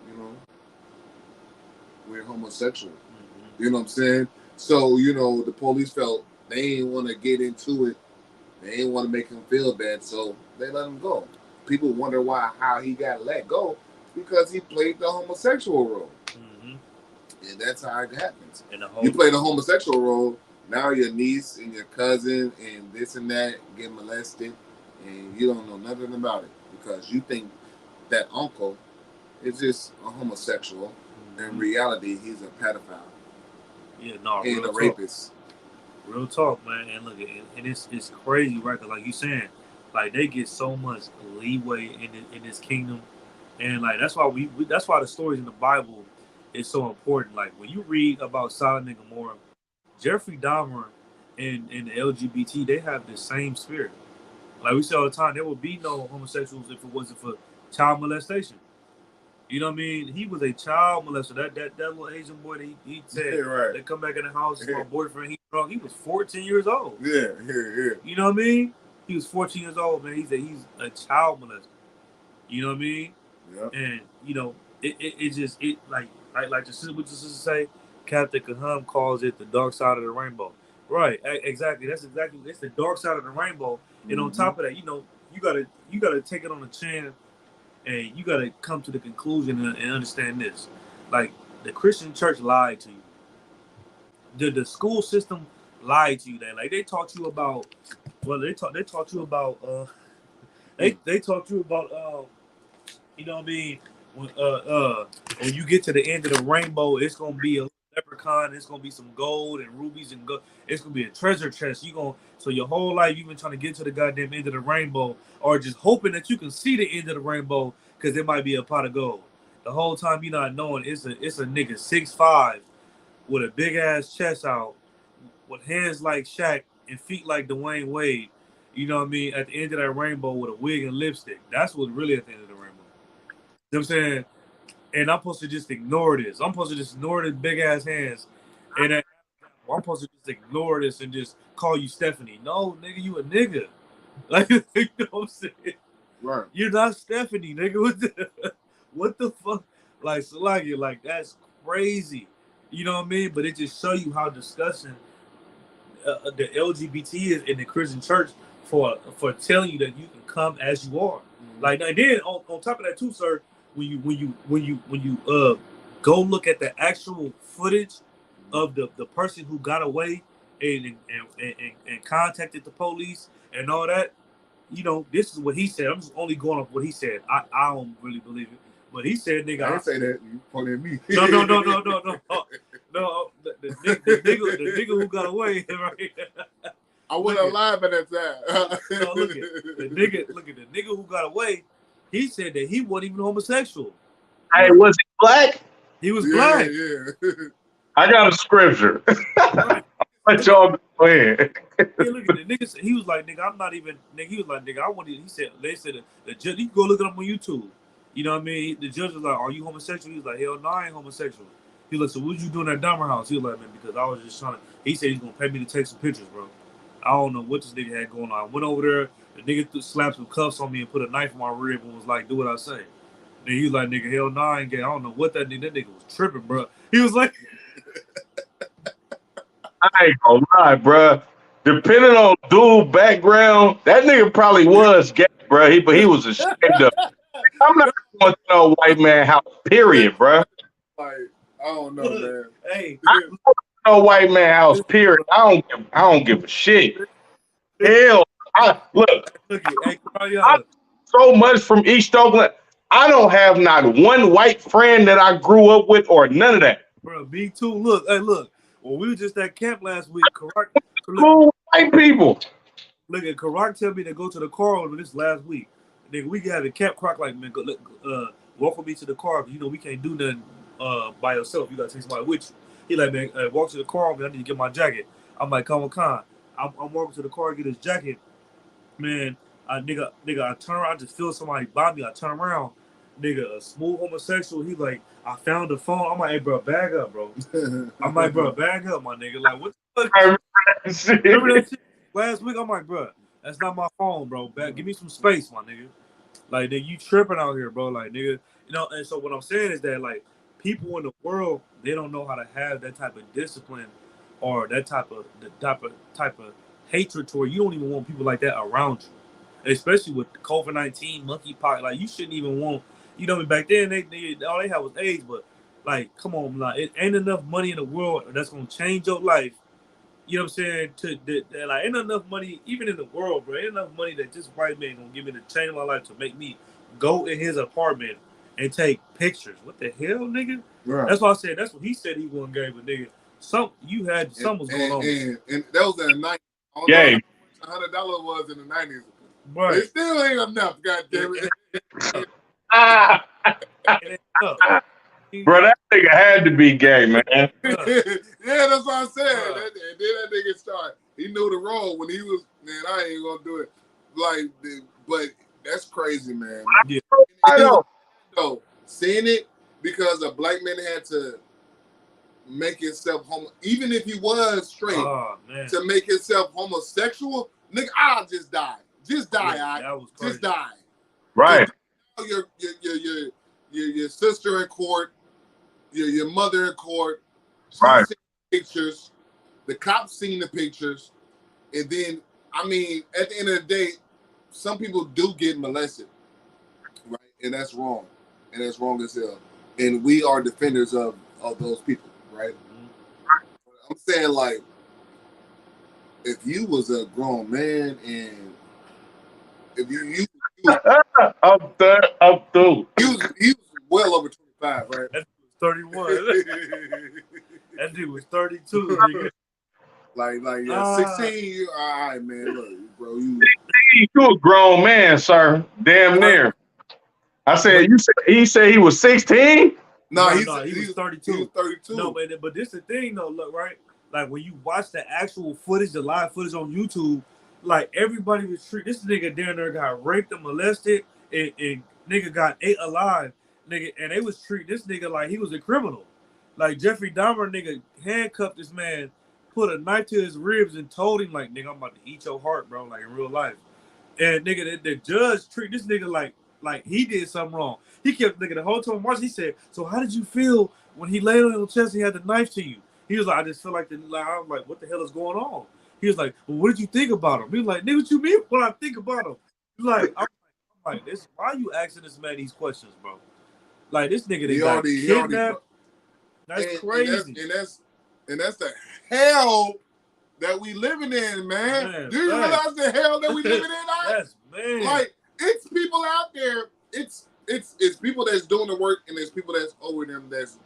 homosexual. Mm-hmm. You know what I'm saying? So, the police felt they didn't want to get into it. They didn't want to make him feel bad, so they let him go. People wonder how he got let go, because he played the homosexual role. Mm-hmm. And that's how it happens. You play the homosexual role, now your niece and your cousin and this and that get molested, and you don't know nothing about it because you think that uncle is just a homosexual. In reality, he's a pedophile. Yeah, no, and a rapist. Real talk, man. And look, and it's crazy, right? Because like you saying, like they get so much leeway in this kingdom, and like that's why that's why the stories in the Bible is so important. Like when you read about Sodom and Gomorrah, Jeffrey Dahmer and the LGBT, they have the same spirit. Like we say all the time, there would be no homosexuals if it wasn't for child molestation. You know what I mean? He was a child molester. That little Asian boy that he said, right. They come back in the house, my boyfriend, he drunk. He was 14 years old. Yeah. You know what I mean? He was 14 years old, man. He's a child molester. You know what I mean? Yeah. And, like the sister, what the sister say, Captain Kaham calls it the dark side of the rainbow. Right, exactly. It's the dark side of the rainbow. And on top of that, you know, you gotta take it on the chin, and you gotta come to the conclusion and understand this. Like, the Christian church lied to you. The school system lied to you. They taught you about, well, they taught you about they taught you about you know what I mean, when you get to the end of the rainbow, it's gonna be a leprechaun, it's gonna be some gold and rubies and gold, it's gonna be a treasure chest. So your whole life you've been trying to get to the goddamn end of the rainbow, or just hoping that you can see the end of the rainbow because there might be a pot of gold. The whole time you're not knowing it's a nigga 6'5" with a big ass chest out, with hands like Shaq and feet like Dwayne Wade. You know what I mean? At the end of that rainbow with a wig and lipstick. That's what's really at the end of the rainbow. You know what I'm saying? And I'm supposed to just ignore this. I'm supposed to just ignore the big ass hands. And I'm supposed to just ignore this and just call you Stephanie. No, nigga, you a nigga. Like, you know what I'm saying? Right. You're not Stephanie, nigga. What the fuck? Like, Salagi, like, that's crazy. You know what I mean? But it just show you how disgusting the LGBT is in the Christian church for telling you that you can come as you are. Like, and then on top of that too, sir, when you go look at the actual footage of the person who got away and contacted the police and all that, you know, this is what he said. I'm just only going off what he said. I don't really believe it, but he said, "Nigga, I didn't say that. You pointed at me." No. The nigga who got away, right? I wasn't alive at that time. No, look at the nigga who got away. He said that he wasn't even homosexual. Hey, was he black? He was black. Yeah. I got a scripture. Right. Let y'all go ahead. Yeah, look at the nigga. He was like, nigga, I'm not even. Nigga, he was like, nigga, I want to. He said, they said the judge. You can go look it up on YouTube. You know what I mean? The judge was like, "Are you homosexual?" He was like, "Hell no, I ain't homosexual." He was like, "So what you doing at Dahmer house?" He was like, "Man, because I was just trying to." He said he's gonna pay me to take some pictures, bro. I don't know what this nigga had going on. I went over there. The nigga slapped some cuffs on me and put a knife in my rib and was like, "Do what I say." Then he was like, "Nigga, hell no, I ain't gay." I don't know what that nigga. That nigga was tripping, bro. He was like, I ain't gonna lie, bro. Depending on dude background, that nigga probably was gay, bro. But he was ashamed of it. I'm not going to no white man house, period, bro. Like, I don't know, man. Hey, No white man house, period. I don't give a shit. Hell, look, hey, I'm so much from East Oakland. I don't have not one white friend that I grew up with or none of that. bro, me too. Look, hey, look. Well, we were just at camp last week. Cool white people. Look at Karak tell me to go to the car over this last week. Nigga, we got a camp. Karak like, man, walk with me to the car. You know, we can't do nothing by yourself. You gotta take somebody with you. He like, man, walk to the car. Man, I need to get my jacket. I'm like, come on, Khan. I'm walking to the car, get his jacket. Man, nigga, I turn around, I just feel somebody by me. I turn around, nigga, a smooth homosexual. He like, I found the phone. I'm like, hey, bro, bag up, bro. I'm like, bro, bag up, my nigga. Like, what the fuck? Remember that shit last week? I'm like, bro, that's not my phone, bro. Give me some space, my nigga. Like, nigga, you tripping out here, bro. Like, nigga, you know. And so what I'm saying is that, like, people in the world, they don't know how to have that type of discipline or that type of hatred to where you don't even want people like that around you, especially with COVID-19, monkeypox. Like, you shouldn't even want. You know, back then they all they had was AIDS, but like, come on, like, it ain't enough money in the world that's gonna change your life. You know what I'm saying? Like, ain't enough money even in the world, bro. Ain't enough money that this white man gonna give me to change my life to make me go in his apartment and take pictures. What the hell, nigga? Right. That's why I said that's what he said he wasn't gay, but nigga, something was going on. And that was in the 90s. Yeah. $100 was in the 90s. Right. It still ain't enough, goddamn it. Bro, that nigga had to be gay, man. Yeah, that's what I said. And then that nigga started. He knew the role when he was, man, I ain't gonna do it. Like, but that's crazy, man. Yeah. I know. So, seeing it because a black man had to make himself even if he was straight, to make himself homosexual, nigga, I'll just die. Just die, that was crazy. Just die. Right. your sister in court, your mother in court. She's Right. seen pictures. The cops seen the pictures, and then I mean, at the end of the day, some people do get molested, right? And that's wrong, and that's wrong as hell. And we are defenders of those people, right? I'm saying, like, if you was a grown man and if you I'm through. he was well over 25, right? That dude was 31. That dude was 32. Nigga. Like 16. You, all right, man. Look, bro, you a grown man, sir. Damn near. I said, he said he was 16? No, he was 32. He was 32. No, but this the thing though. Look, right? Like when you watch the actual footage, the live footage on YouTube, like everybody was treated. This nigga down there got raped and molested, and nigga got ate alive, nigga, and they was treating this nigga like he was a criminal. Like Jeffrey Dahmer, nigga, handcuffed this man, put a knife to his ribs, and told him like, nigga, I'm about to eat your heart, bro, like in real life. And nigga, the judge treat this nigga like he did something wrong. He kept nigga the whole time watching. He said, "So how did you feel when he laid on your chest? And he had the knife to you." He was like, "I just feel like I was like, what the hell is going on?" He was like, "Well, what did you think about him?" He was like, "Nigga, what you mean? What I think about him?" He's like, I'm like, this. Why are you asking this man these questions, bro? Like this nigga, they got kidnapped. That's crazy. And that's the hell that we living in, man. Do you realize the hell that we living in? Yes, man. Like it's people out there. It's people that's doing the work, and there's people that's over them that's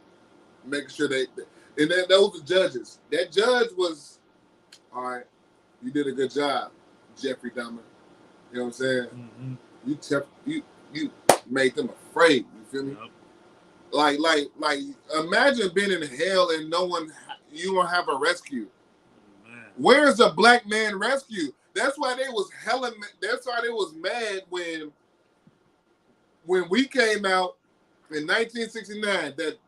making sure they. And those are judges. That judge was, all right, you did a good job, Jeffrey Dahmer. You know what I'm saying? Mm-hmm. You made them afraid. You feel me? Yep. Like imagine being in hell and you don't have a rescue. Man. Where's a black man rescue? That's why they was that's why they was mad when we came out in 1969 that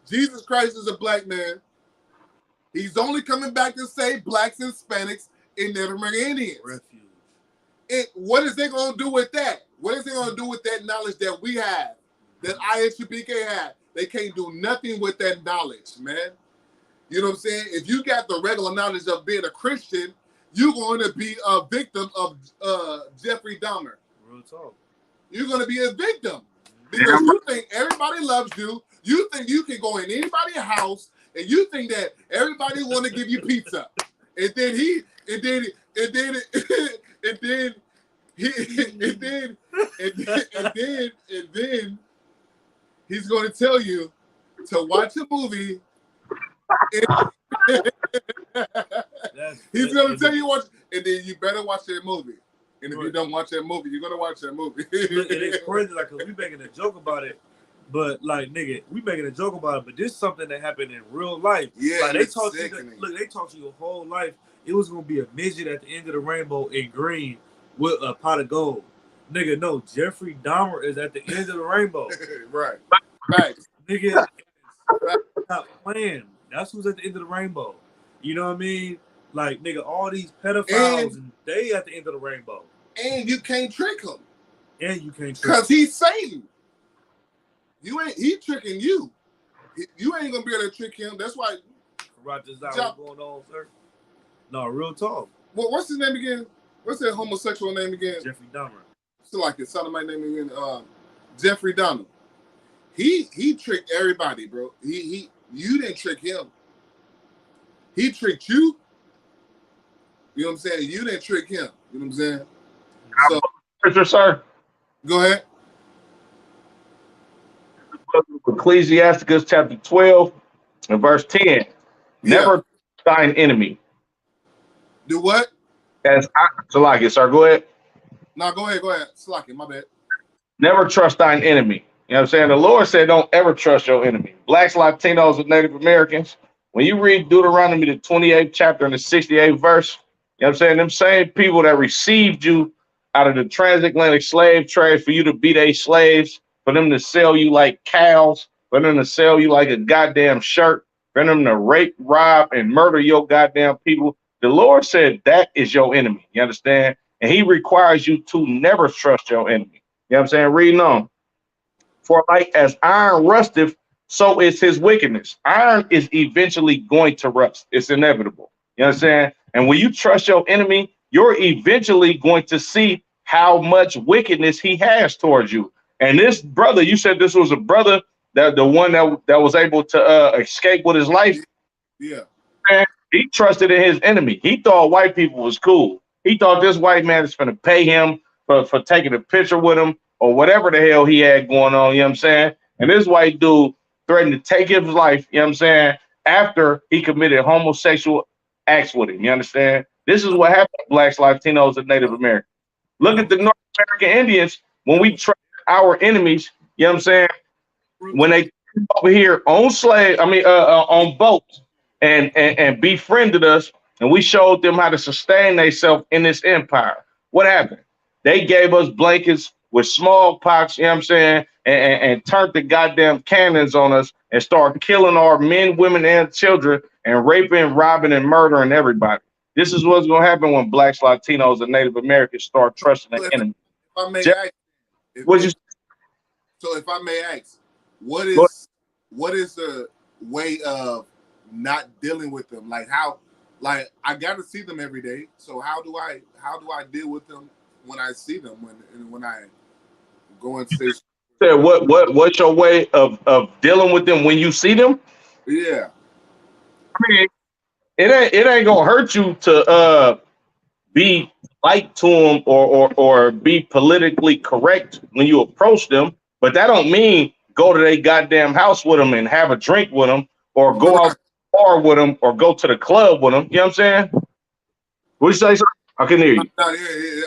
Jesus Christ is a black man. He's only coming back to save blacks, Hispanics, and Native American Indians. Refuge. And what is they going to do with that? What is they going to do with that knowledge that we have, that ISUPK had? They can't do nothing with that knowledge, man. You know what I'm saying? If you got the regular knowledge of being a Christian, you're going to be a victim of Jeffrey Dahmer. Real talk. You're going to be a victim because you think everybody loves you. You think you can go in anybody's house, and you think that everybody want to give you pizza, and then he's going to tell you to watch a movie. He's going to tell you watch, and then you better watch that movie. And if you don't watch that movie, you're going to watch that movie. It's crazy, like, cause we making a joke about it. But like, nigga, we making a joke about it, but this is something that happened in real life. Yeah, like, they taught you your whole life. It was gonna be a midget at the end of the rainbow in green with a pot of gold. Nigga, no, Jeffrey Dahmer is at the end of the rainbow. Right. Nigga, not playing. That's who's at the end of the rainbow. You know what I mean? Like, nigga, all these pedophiles and they at the end of the rainbow. And you can't trick him. Because he's Satan. He tricking you. You ain't gonna be able to trick him. That's why. What's going on, sir? No, real talk. Well, what's his name again? What's that homosexual name again? Jeffrey Dahmer. Still like his sodomite name again. Jeffrey Dahmer. He tricked everybody, bro. You didn't trick him. He tricked you. You know what I'm saying? You didn't trick him. You know what I'm saying? So, Scripture, sir. Go ahead. Ecclesiasticus chapter 12 and verse 10. Never thine enemy. Do what? Salaki, sir, go ahead. No, go ahead. Salaki, my bad. Never trust thine enemy. You know what I'm saying? The Lord said don't ever trust your enemy. Blacks, Latinos, and Native Americans. When you read Deuteronomy, the 28th chapter and the 68th verse, you know what I'm saying? Them same people that received you out of the transatlantic slave trade for you to be their slaves, for them to sell you like cows, for them to sell you like a goddamn shirt, for them to rape, rob, and murder your goddamn people. The Lord said that is your enemy. You understand? And he requires you to never trust your enemy. You know what I'm saying? Reading on. For like as iron rusteth, so is his wickedness. Iron is eventually going to rust. It's inevitable. You know what I'm saying? And when you trust your enemy, you're eventually going to see how much wickedness he has towards you. And this brother, you said this was a brother, that the one that was able to escape with his life. Yeah. Man, he trusted in his enemy. He thought white people was cool. He thought this white man is going to pay him for taking a picture with him or whatever the hell he had going on. You know what I'm saying? And this white dude threatened to take his life. You know what I'm saying? After he committed homosexual acts with him. You understand? This is what happened to blacks, Latinos, and Native Americans. Look at the North American Indians when we trust our enemies. You know what I'm saying? When they came over here on on boats and befriended us, and we showed them how to sustain themselves in this empire. What happened? They gave us blankets with smallpox, you know what I'm saying, and turned the goddamn cannons on us and started killing our men, women, and children and raping, robbing, and murdering everybody. This is what's going to happen when blacks, Latinos, and Native Americans start trusting their enemy. If I may ask, so if I may ask, what is the way of not dealing with them? Like how, like I got to see them every day. So how do I deal with them when I see them when I go and say? What's your way of dealing with them when you see them? Yeah, I mean, it ain't gonna hurt you to be like to them or be politically correct when you approach them, but that don't mean go to their goddamn house with them and have a drink with them or go out to the bar with them or go to the club with them. You know what I'm saying? What you say, sir? I can hear you. Yeah,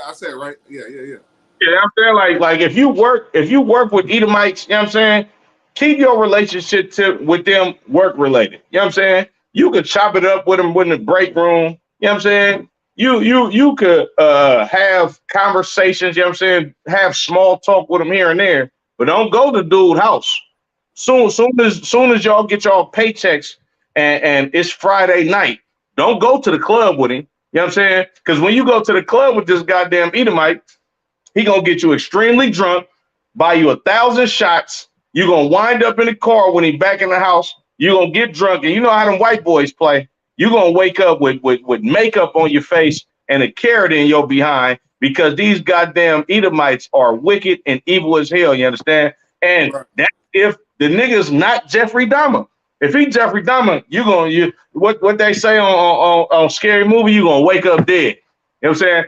I said it right. Yeah. Yeah, I'm saying like if you work with Edomites, you know what I'm saying, keep your relationship with them work related. You know what I'm saying? You could chop it up with them in the break room. You know what I'm saying? You could have conversations, you know what I'm saying, have small talk with them here and there, but don't go to dude's house. Soon as y'all get y'all paychecks and it's Friday night, don't go to the club with him. You know what I'm saying? Because when you go to the club with this goddamn Edomite, he gonna get you extremely drunk, buy you 1,000 shots. You gonna wind up in the car when he back in the house. You gonna get drunk, and you know how them white boys play. You gonna wake up with makeup on your face and a carrot in your behind because these goddamn Edomites are wicked and evil as hell. You understand? And that's if the nigga's not Jeffrey Dahmer. If he Jeffrey Dahmer, what they say on Scary Movie, you gonna wake up dead. You know what I'm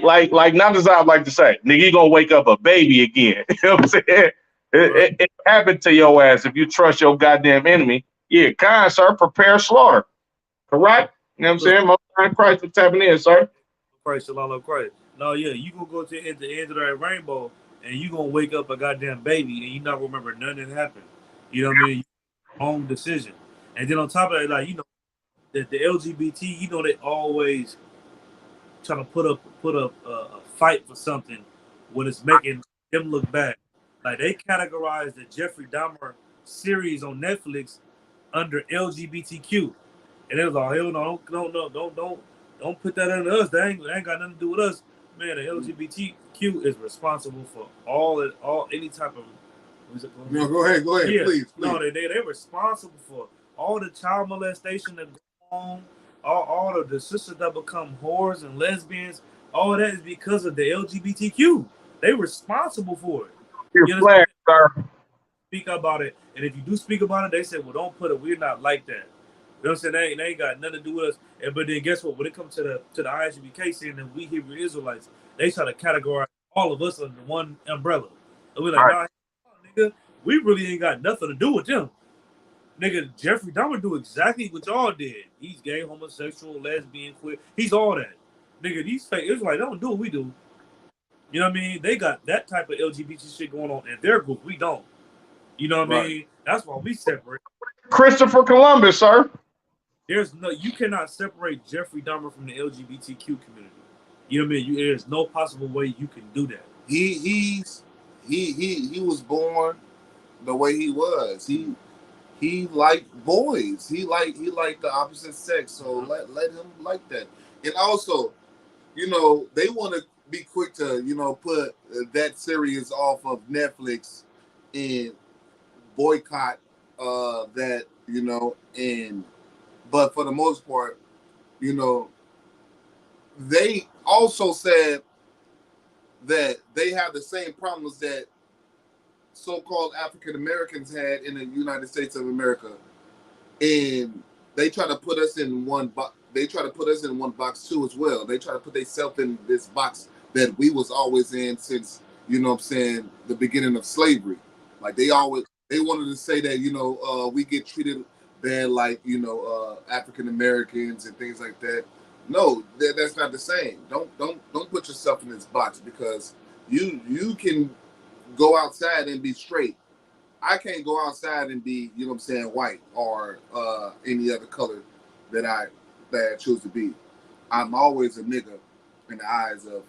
saying? Like not as I like to say, nigga, you gonna wake up a baby again. You know what I'm saying? It happened to your ass if you trust your goddamn enemy. Yeah, kind sir, prepare slaughter. Correct? You know what I'm saying? Most High Christ for tapping in, sir. Christ, shalom, Christ. No, yeah, you gonna go to the end of that rainbow and you gonna wake up a goddamn baby and you not remember nothing that happened. You know what I mean? Own decision. And then on top of that, like, you know, the LGBT, you know, they always trying to put up a fight for something when it's making them look bad. Like they categorize the Jeffrey Dahmer series on Netflix under LGBTQ, and it was all hell no, don't put that under us. That ain't got nothing to do with us, man. The LGBTQ is responsible for all any type of. No, go ahead, yeah, please. No, they're responsible for all the child molestation that go on. All of the sisters that become whores and lesbians, all that is because of the LGBTQ. They're responsible for it. You're flag, sir. Speak about it, and if you do speak about it, they say, "Well, don't put it. We're not like that." You know what I'm saying? They ain't got nothing to do with us. But then guess what? When it comes to the ISUBK saying that we Hebrew Israelites, they try to categorize all of us under one umbrella. And we're like, nah, nigga, we really ain't got nothing to do with them. Nigga, Jeffrey Dahmer do exactly what y'all did. He's gay, homosexual, lesbian, queer. He's all that. Nigga, these fake Israelites don't do what we do. You know what I mean? They got that type of LGBT shit going on in their group. We don't. You know what I mean? That's why we separate. Christopher Columbus, sir. You cannot separate Jeffrey Dahmer from the LGBTQ community. You know what I mean? There's no possible way you can do that. He was born the way he was. He liked boys. He liked the opposite sex. So let him like that. And also, you know, they want to be quick to, you know, put that series off of Netflix and boycott that, but for the most part, they also said that they have the same problems that so-called African Americans had in the United States of America, and they try to put us in one box. They try to put us in one box too as well. They try to put themselves in this box that we was always in since, the beginning of slavery. Like they wanted to say that, we get treated bad like, African Americans and things like that. No, that's not the same. Don't put yourself in this box, because you can go outside and be straight. I can't go outside and be, white or any other color that I choose to be. I'm always a nigga in the eyes of,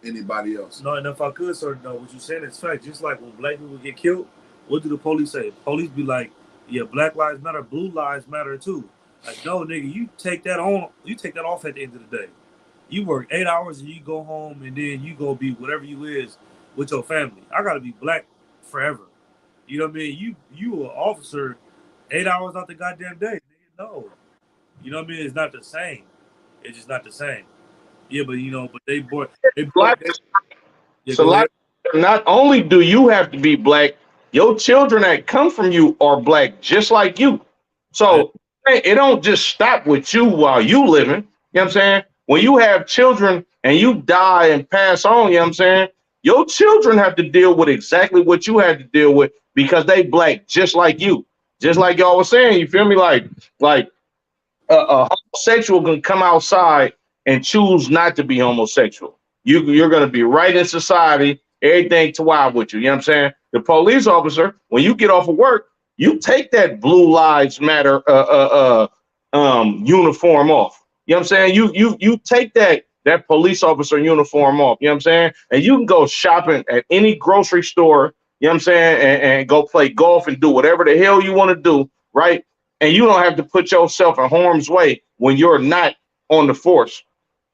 anybody else. No, and if I could, sir, no, what you're saying is fact. Just like when black people get killed, what do the police say? Police be like, yeah, Black Lives Matter, Blue Lives Matter too. Like, no, nigga, you take that off at the end of the day. You work 8 hours and you go home, and then you go be whatever you is with your family. I gotta be black forever. You know what I mean? You an officer 8 hours out the goddamn day. Nigga, no. You know what I mean? It's not the same. It's just not the same. Yeah, but black. So like, not only do you have to be black, your children that come from you are black, just like you. So it don't just stop with you while you living. You know what I'm saying? When you have children and you die and pass on, you know what I'm saying? Your children have to deal with exactly what you had to deal with, because they black just like you. Just like y'all was saying, you feel me? Like a homosexual can come outside and choose not to be homosexual. You're going to be right in society, everything to wild with you. You know what I'm saying? The police officer, when you get off of work, you take that Blue Lives Matter uniform off. You know what I'm saying? You take that police officer uniform off. You know what I'm saying? And you can go shopping at any grocery store. You know what I'm saying? And go play golf and do whatever the hell you want to do, right? And you don't have to put yourself in harm's way when you're not on the force.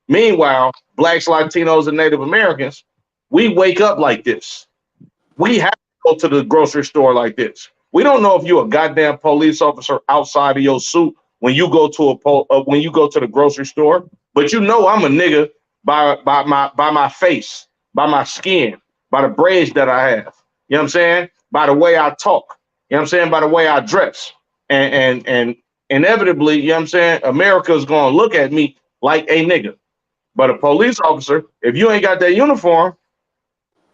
Meanwhile, blacks, Latinos, and Native Americans, we wake up like this. We have to go to the grocery store like this. We don't know if you're a goddamn police officer outside of your suit when you go to the grocery store, but I'm a nigga by my face, by my skin, by the braids that I have. You know what I'm saying? By the way I talk. You know what I'm saying? By the way I dress. And inevitably, you know what I'm saying, America is going to look at me like a nigga. But a police officer, if you ain't got that uniform,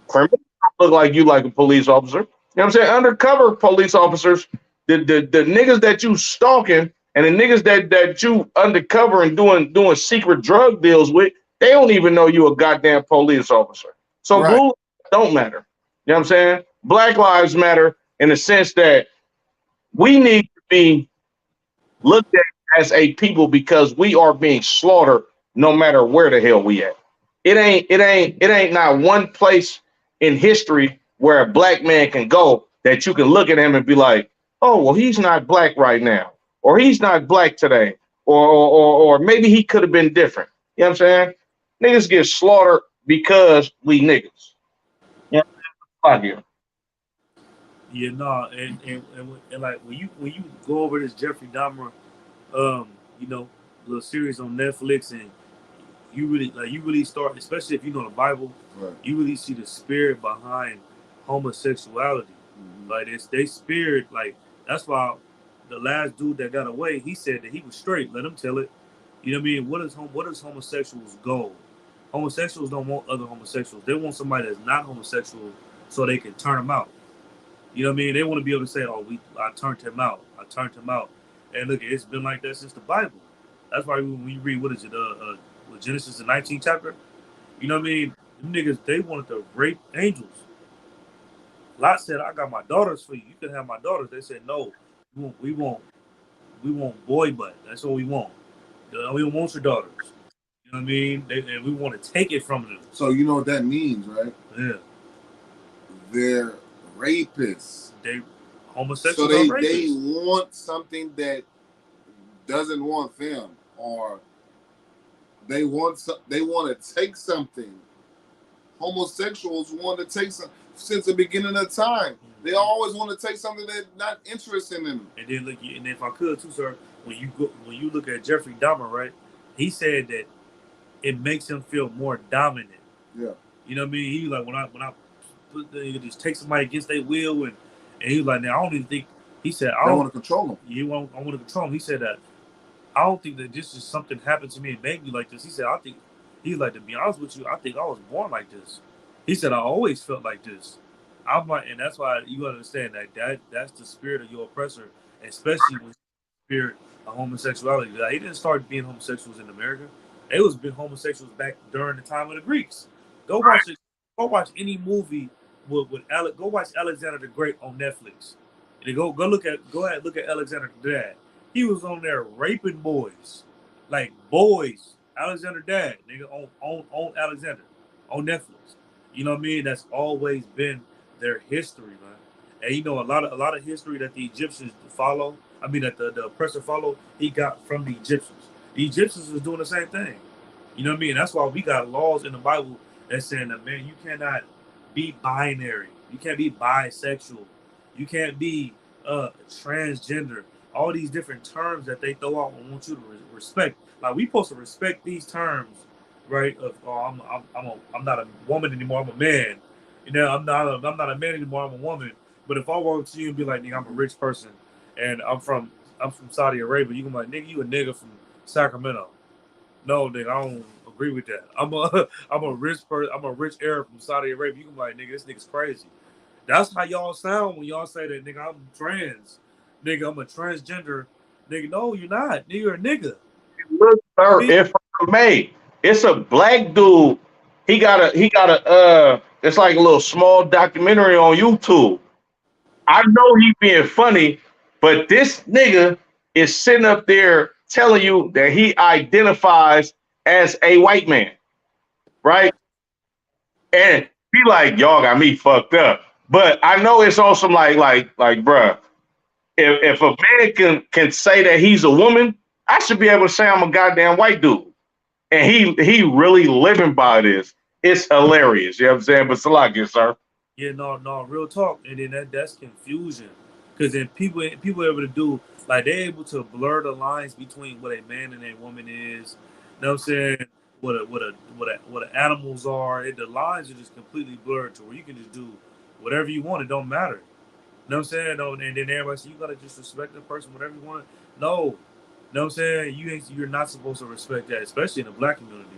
criminals look like you like a police officer. You know what I'm saying? Undercover police officers, the niggas that you stalking and the niggas that you undercover and doing secret drug deals with, they don't even know you a goddamn police officer. So right. Blue don't matter. You know what I'm saying? Black lives matter in the sense that we need to be looked at as a people, because we are being slaughtered no matter where the hell we at. It ain't not one place in history where a black man can go that you can look at him and be like, oh, well, he's not black right now, or he's not black today, or maybe he could have been different. You know what I'm saying? Niggas get slaughtered because we niggas. Yeah, yeah, no, and like when you go over this Jeffrey Dahmer, little series on Netflix, and you really start, especially if you know the Bible, right. You really see the spirit behind homosexuality. Mm-hmm. Like they spirit, like that's why the last dude that got away, he said that he was straight. Let him tell it. You know what I mean? What is homosexuals' goal? Homosexuals don't want other homosexuals. They want somebody that's not homosexual so they can turn them out. You know what I mean? They want to be able to say, "Oh, I turned him out. I turned him out." And look, it's been like that since the Bible. That's why when you read, what is it, Genesis, the 19th chapter, you know what I mean? Them niggas, they wanted to rape angels. Lot said, "I got my daughters for you. You can have my daughters." They said, "No, we want boy butt. That's what we want. We don't want your daughters." You know what I mean? And we want to take it from them. So you know what that means, right? Yeah. They're rapists. They homosexuals. So they want something that doesn't want them, or they want to take something. Homosexuals want to take something. since the beginning of time. They always want to take something that's not interested in them. And then look, and if I could too, sir, when you look at Jeffrey Dahmer, right? He said that it makes him feel more dominant. Yeah. You know what I mean? He like when I just take somebody against their will, and he was like, now I don't even think. He said I want to control them. I want to control them. He said that I don't think that this is something happened to me and made me like this. He said I think he's like, to be honest with you, I think I was born like this. He said I always felt like this. I'm like, and that's why you understand that's the spirit of your oppressor, especially when spirit of homosexuality. Like, he didn't start being homosexuals in America. They was been homosexuals back during the time of the Greeks. Go watch any movie with Alec. Go watch Alexander the Great on Netflix. And go look at Alexander the Dad. He was on there raping boys, like boys. Alexander Dad, nigga, on Alexander, on Netflix. You know what I mean? That's always been their history, man. And you know, a lot of history that the Egyptians follow. I mean, that the oppressor followed. He got from the Egyptians. The Egyptians was doing the same thing. You know what I mean? That's why we got laws in the Bible that saying that, man, you cannot be binary. You can't be bisexual. You can't be transgender. All these different terms that they throw out and want you to respect. Like, we supposed to respect these terms, right? Of I'm not a woman anymore. I'm a man. You know, I'm not a man anymore. I'm a woman. But if I walk to you and be like, nigga, I'm a rich person, and I'm from Saudi Arabia, you can be like, nigga, you a nigga from Sacramento. No, nigga, I don't agree with that. I'm a rich person. I'm a rich Arab from Saudi Arabia. You can be like, nigga, this nigga's crazy. That's how y'all sound when y'all say that, nigga, I'm trans. Nigga, I'm a transgender. Nigga, no, you're not. Nigga, you're a nigga. Look, sir, if I may, it's a black dude. He got a it's like a little small documentary on YouTube. I know he being funny, but this nigga is sitting up there telling you that he identifies as a white man, right? And be like, y'all got me fucked up. But I know it's on some like, bruh, if a man can say that he's a woman, I should be able to say I'm a goddamn white dude. And he really living by this. It's hilarious. You know what I'm saying? But Salakia, sir. Yeah, no, real talk. And then that's confusion. Because then people able to do, like, they're able to blur the lines between what a man and a woman is. You know what I'm saying? What animals are. The lines are just completely blurred to where you can just do whatever you want. It don't matter. You know what I'm saying? No, and then everybody says, you gotta just respect the person, whatever you want. No. You know what I'm saying? You're not supposed to respect that, especially in the black community.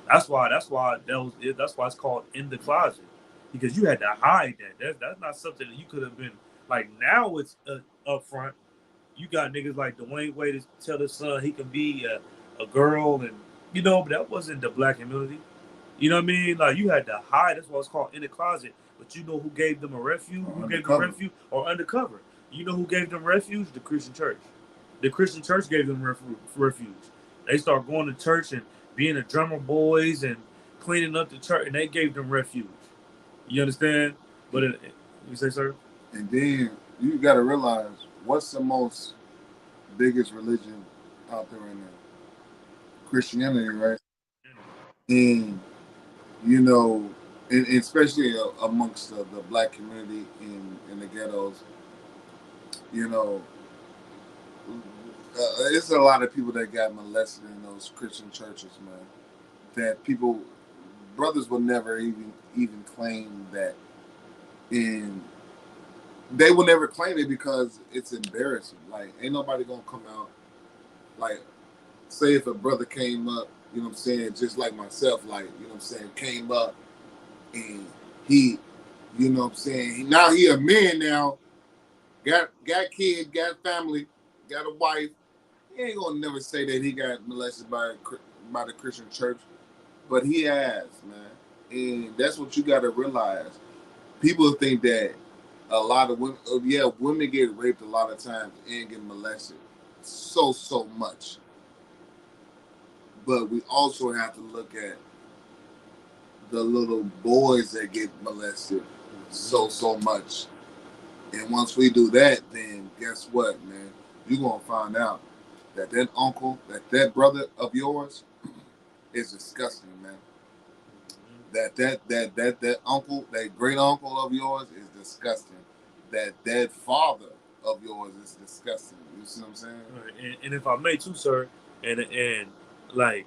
That's why it's called in the closet, because you had to hide that. That's not something that you could have been like. Now it's up front. You got niggas like Dwayne Wade to tell his son he can be a girl, and you know, but that wasn't the black community. You know what I mean? Like, you had to hide. That's why it's called in the closet. But you know who gave them a refuge? Who gave them refuge or undercover? You know who gave them refuge? The Christian church. The Christian church gave them refuge. They start going to church and being the drummer boys and cleaning up the church, and they gave them refuge. You understand? But you say, sir? And then you got to realize, what's the most biggest religion out there right now? Christianity, right? And you know, and especially amongst the black community in the ghettos, you know, it's a lot of people that got molested in those Christian churches, man. That brothers will never even claim that, and they will never claim it because it's embarrassing. Like, ain't nobody gonna come out. Like, say if a brother came up, you know what I'm saying, just like myself, like, you know what I'm saying, came up and he, you know what I'm saying, now he a man now, got kids, got family, got a wife. He ain't gonna never say that he got molested by the Christian church, but he has, man. And that's what you gotta realize. People think that a lot of women, women get raped a lot of times and get molested so much. But we also have to look at the little boys that get molested so much. And once we do that, then guess what, man? You're going to find out that uncle, that brother of yours is disgusting, man. That uncle, that great uncle of yours is disgusting. That father of yours is disgusting. You see what I'm saying? Right. And if I may too, sir, and like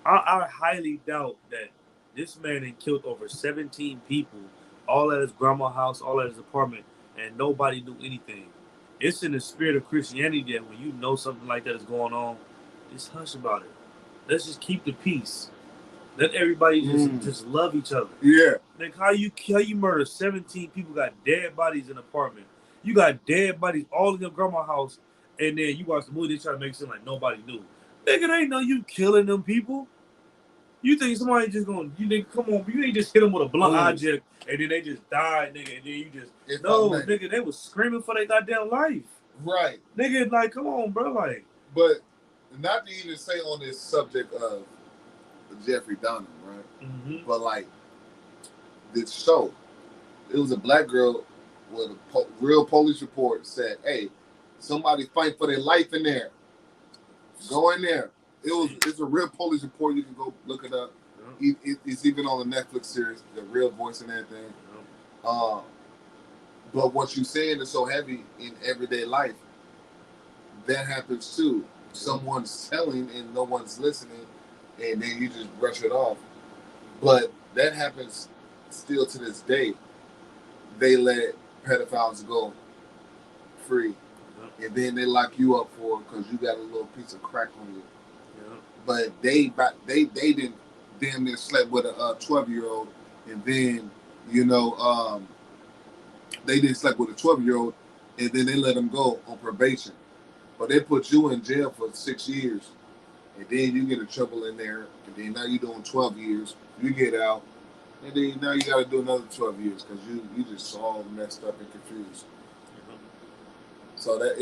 I highly doubt that this man had killed over 17 people, all at his grandma's house, all at his apartment, and nobody knew anything. It's in the spirit of Christianity that when you know something like that is going on, just hush about it. Let's just keep the peace. Let everybody just love each other. Yeah. Like how you murder 17 people, got dead bodies in the apartment. You got dead bodies all in your grandma's house, and then you watch the movie, they try to make it seem like nobody knew. Nigga, they ain't know you killing them people. You think somebody just gonna, you think, come on, you ain't just hit them with a blunt object and then they just died, nigga, and then you just, no, nigga, they was screaming for their goddamn life. Right. Nigga, like, come on, bro, like. But not to even say on this subject of Jeffrey Dahmer, right? Mm-hmm. But like, this show, it was a black girl with a real police report said, hey, somebody fight for their life in there. Go in there. It's a real police report. You can go look it up. Yeah. It's even on the Netflix series, The Real Voice and everything. Yeah. But what you're saying is so heavy in everyday life. That happens too. Yeah. Someone's telling and no one's listening, and then you just brush it off. But that happens still to this day. They let pedophiles go free, and then they lock you up for it because you got a little piece of crack on you. But they didn't damn near slept with a 12-year-old, and then they didn't sleep with a 12-year-old, and then they let them go on probation. But they put you in jail for 6 years, and then you get in trouble in there, and then now you're doing 12 years. You get out, and then now you got to do another 12 years because you just all messed up and confused. So that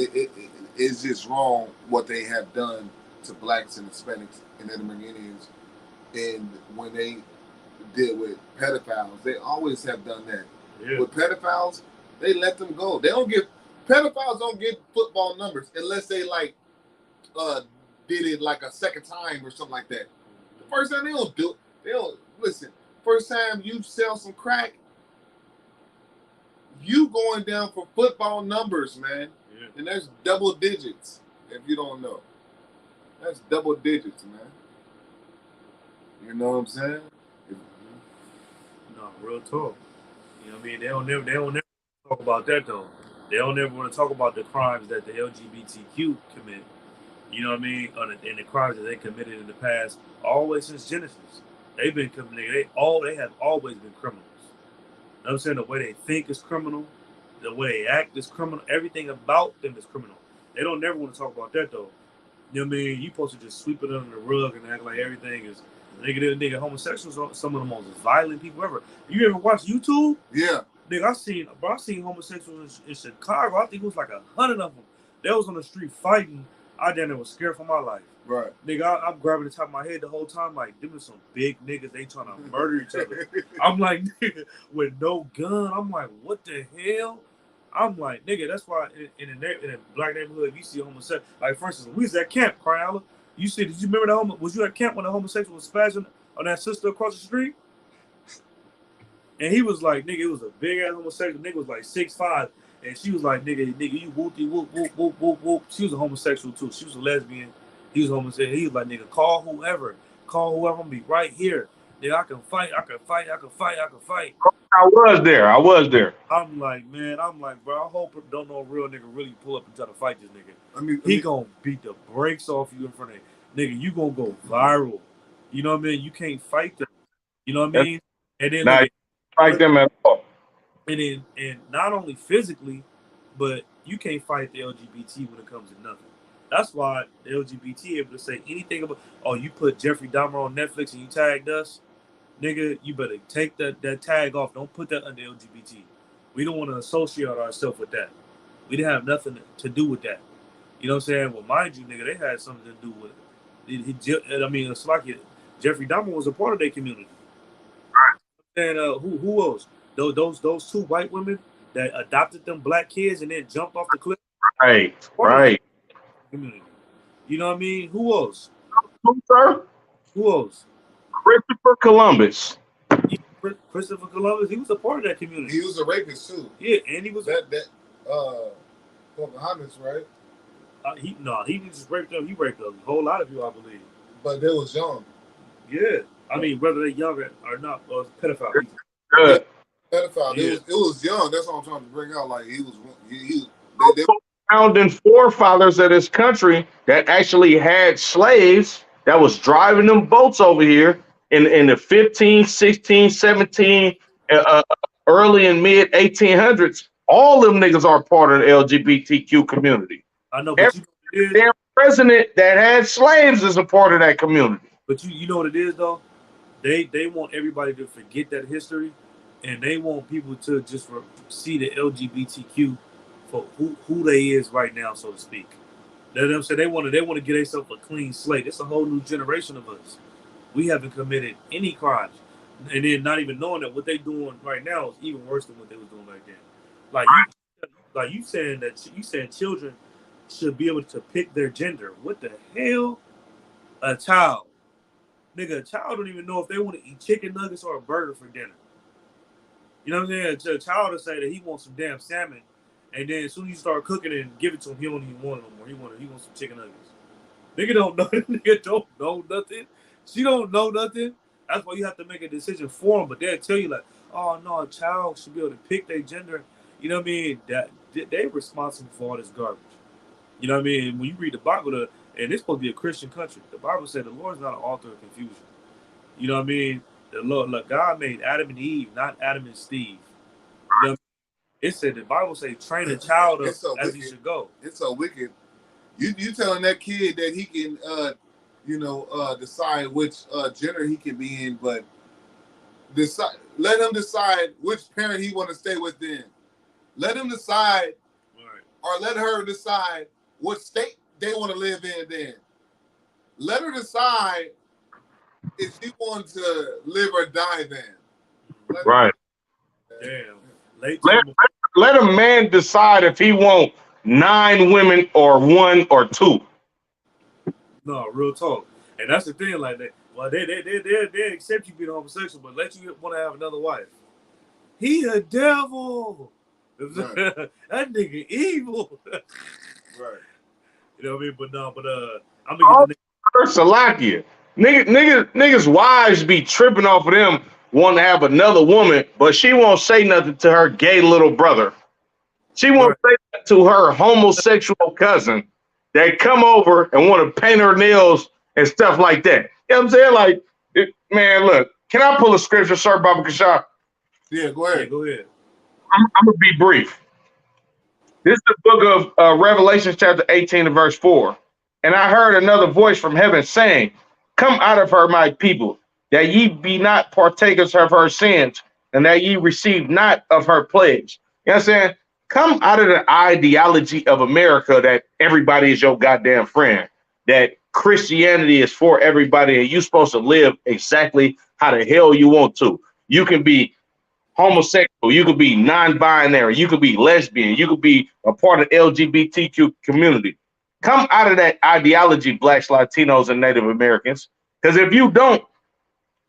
it's just wrong what they have done to blacks and Hispanics and Native Americans, and when they deal with pedophiles, they always have done that. Yeah. With pedophiles, they let them go. Pedophiles don't get football numbers unless they did it like a second time or something like that. The first time they don't do it. They don't listen. First time you sell some crack, you going down for football numbers, man. Yeah. And that's double digits. If you don't know. That's double digits, man. You know what I'm saying? No, real talk. You know what I mean? They don't never talk about that though. They don't ever want to talk about the crimes that the LGBTQ commit. You know what I mean? And the crimes that they committed in the past, always since Genesis. They've been committing. They have always been criminals. You know what I'm saying? The way they think is criminal. The way they act is criminal. Everything about them is criminal. They don't never want to talk about that though. You know what I mean? You supposed to just sweep it under the rug and act like everything is nigga. Homosexuals are some of the most violent people ever. You ever watch YouTube? Yeah. Nigga, I seen homosexuals in Chicago. I think it was like 100 of them. They was on the street fighting. I damn was scared for my life. Right. Nigga, I'm grabbing the top of my head the whole time. Like, them are some big niggas. They trying to murder each other. I'm like, nigga, with no gun. I'm like, what the hell? I'm like, nigga, that's why in a black neighborhood, if you see a homosexual, like for instance, we was at camp, Cryala. Did you remember was you at camp when the homosexual was spazzing on that sister across the street? And he was like, nigga, it was a big ass homosexual. Nigga was like 6'5", and she was like, nigga, you whoopty whoop whoop whoop whoop whoop. She was a homosexual too. She was a lesbian. He was homosexual. He was like, nigga, call whoever. I'm gonna be right here. Nigga, I can fight. I was there. I'm like, bro, I hope don't no real nigga really pull up and try to fight this nigga. He gonna beat the brakes off you in front of nigga. You gonna go viral. You know what I mean? You can't fight them. You know what I mean? And then fight them at all. And not only physically, but you can't fight the LGBT when it comes to nothing. That's why the LGBT able to say anything about, you put Jeffrey Dahmer on Netflix and you tagged us. Nigga, you better take that tag off. Don't put that under LGBT. We don't want to associate ourselves with that. We didn't have nothing to do with that. You know what I'm saying? Well, mind you, nigga, they had something to do with it. It's like Jeffrey Dahmer was a part of their community. Right. And who else? Those two white women that adopted them black kids and then jumped off the cliff. Right. Community. You know what I mean? Who else? Who, sir? Who else? Christopher Columbus. Christopher Columbus, he was a part of that community. He was a rapist too. Yeah, and he was Pocahontas, right? He just raped them. He raped a whole lot of people, I believe. But they was young. Yeah, I mean, whether they're young or not, or pedophile. Good. Pedophile. Yeah. It was young. That's what I'm trying to bring out. Like he was. They Founding forefathers of this country that actually had slaves that was driving them boats over here in the 15, 16, 17, early and mid 1800s. All them niggas are part of the LGBTQ community. I know, but damn president that had slaves is a part of that community. But you know what it is though? They want everybody to forget that history, and they want people to just see the LGBTQ for who they is right now, so to speak. That's what I'm saying. They want to get themselves a clean slate. It's a whole new generation of us. We haven't committed any crimes, and then not even knowing that what they doing right now is even worse than what they was doing back then. Like you saying children should be able to pick their gender. What the hell? A child, nigga, a child don't even know if they want to eat chicken nuggets or a burger for dinner. You know what I'm saying? A child will say that he wants some damn salmon, and then as soon as you start cooking it and give it to him, he don't even want it no more. He wants some chicken nuggets. Nigga don't know. Nigga don't know nothing. She don't know nothing. That's why you have to make a decision for them. But they'll tell you like, oh no, a child should be able to pick their gender. You know what I mean? That they're responsible for all this garbage. You know what I mean? When you read the Bible, and it's supposed to be a Christian country, the Bible said the Lord's not an author of confusion. You know what I mean? The Lord, look, God made Adam and Eve, not Adam and Steve. You know what I mean? It said the Bible say train a child up as he should go. It's so wicked. You telling that kid that he can decide which gender he can be in, but let him decide which parent he want to stay with then. Let him decide, right, or let her decide what state they want to live in then. Let her decide if she wants to live or die then. Right. Damn. Let a man decide if he want 9 women or 1 or 2. No, real talk. And that's the thing, like that. Well, they accept you being homosexual, but let you want to have another wife. He a devil. Right. That nigga evil. Right. You know what I mean? But I'm gonna get the Salakia. Niggas wives be tripping off of them wanting to have another woman, but she won't say nothing to her gay little brother. She won't say that to her homosexual cousin that come over and want to paint her nails and stuff like that. You know what I'm saying? Like, man, look, can I pull a scripture, sir, Baba Kashaf? Yeah, go ahead. Yeah, go ahead. I'm going to be brief. This is the book of Revelation chapter 18 and verse 4. And I heard another voice from heaven saying, come out of her, my people, that ye be not partakers of her sins, and that ye receive not of her plagues. You know what I'm saying? Come out of the ideology of America that everybody is your goddamn friend, that Christianity is for everybody, and you're supposed to live exactly how the hell you want to. You can be homosexual, you could be non-binary, you could be lesbian, you could be a part of the LGBTQ community. Come out of that ideology, Blacks, Latinos, and Native Americans, because if you don't,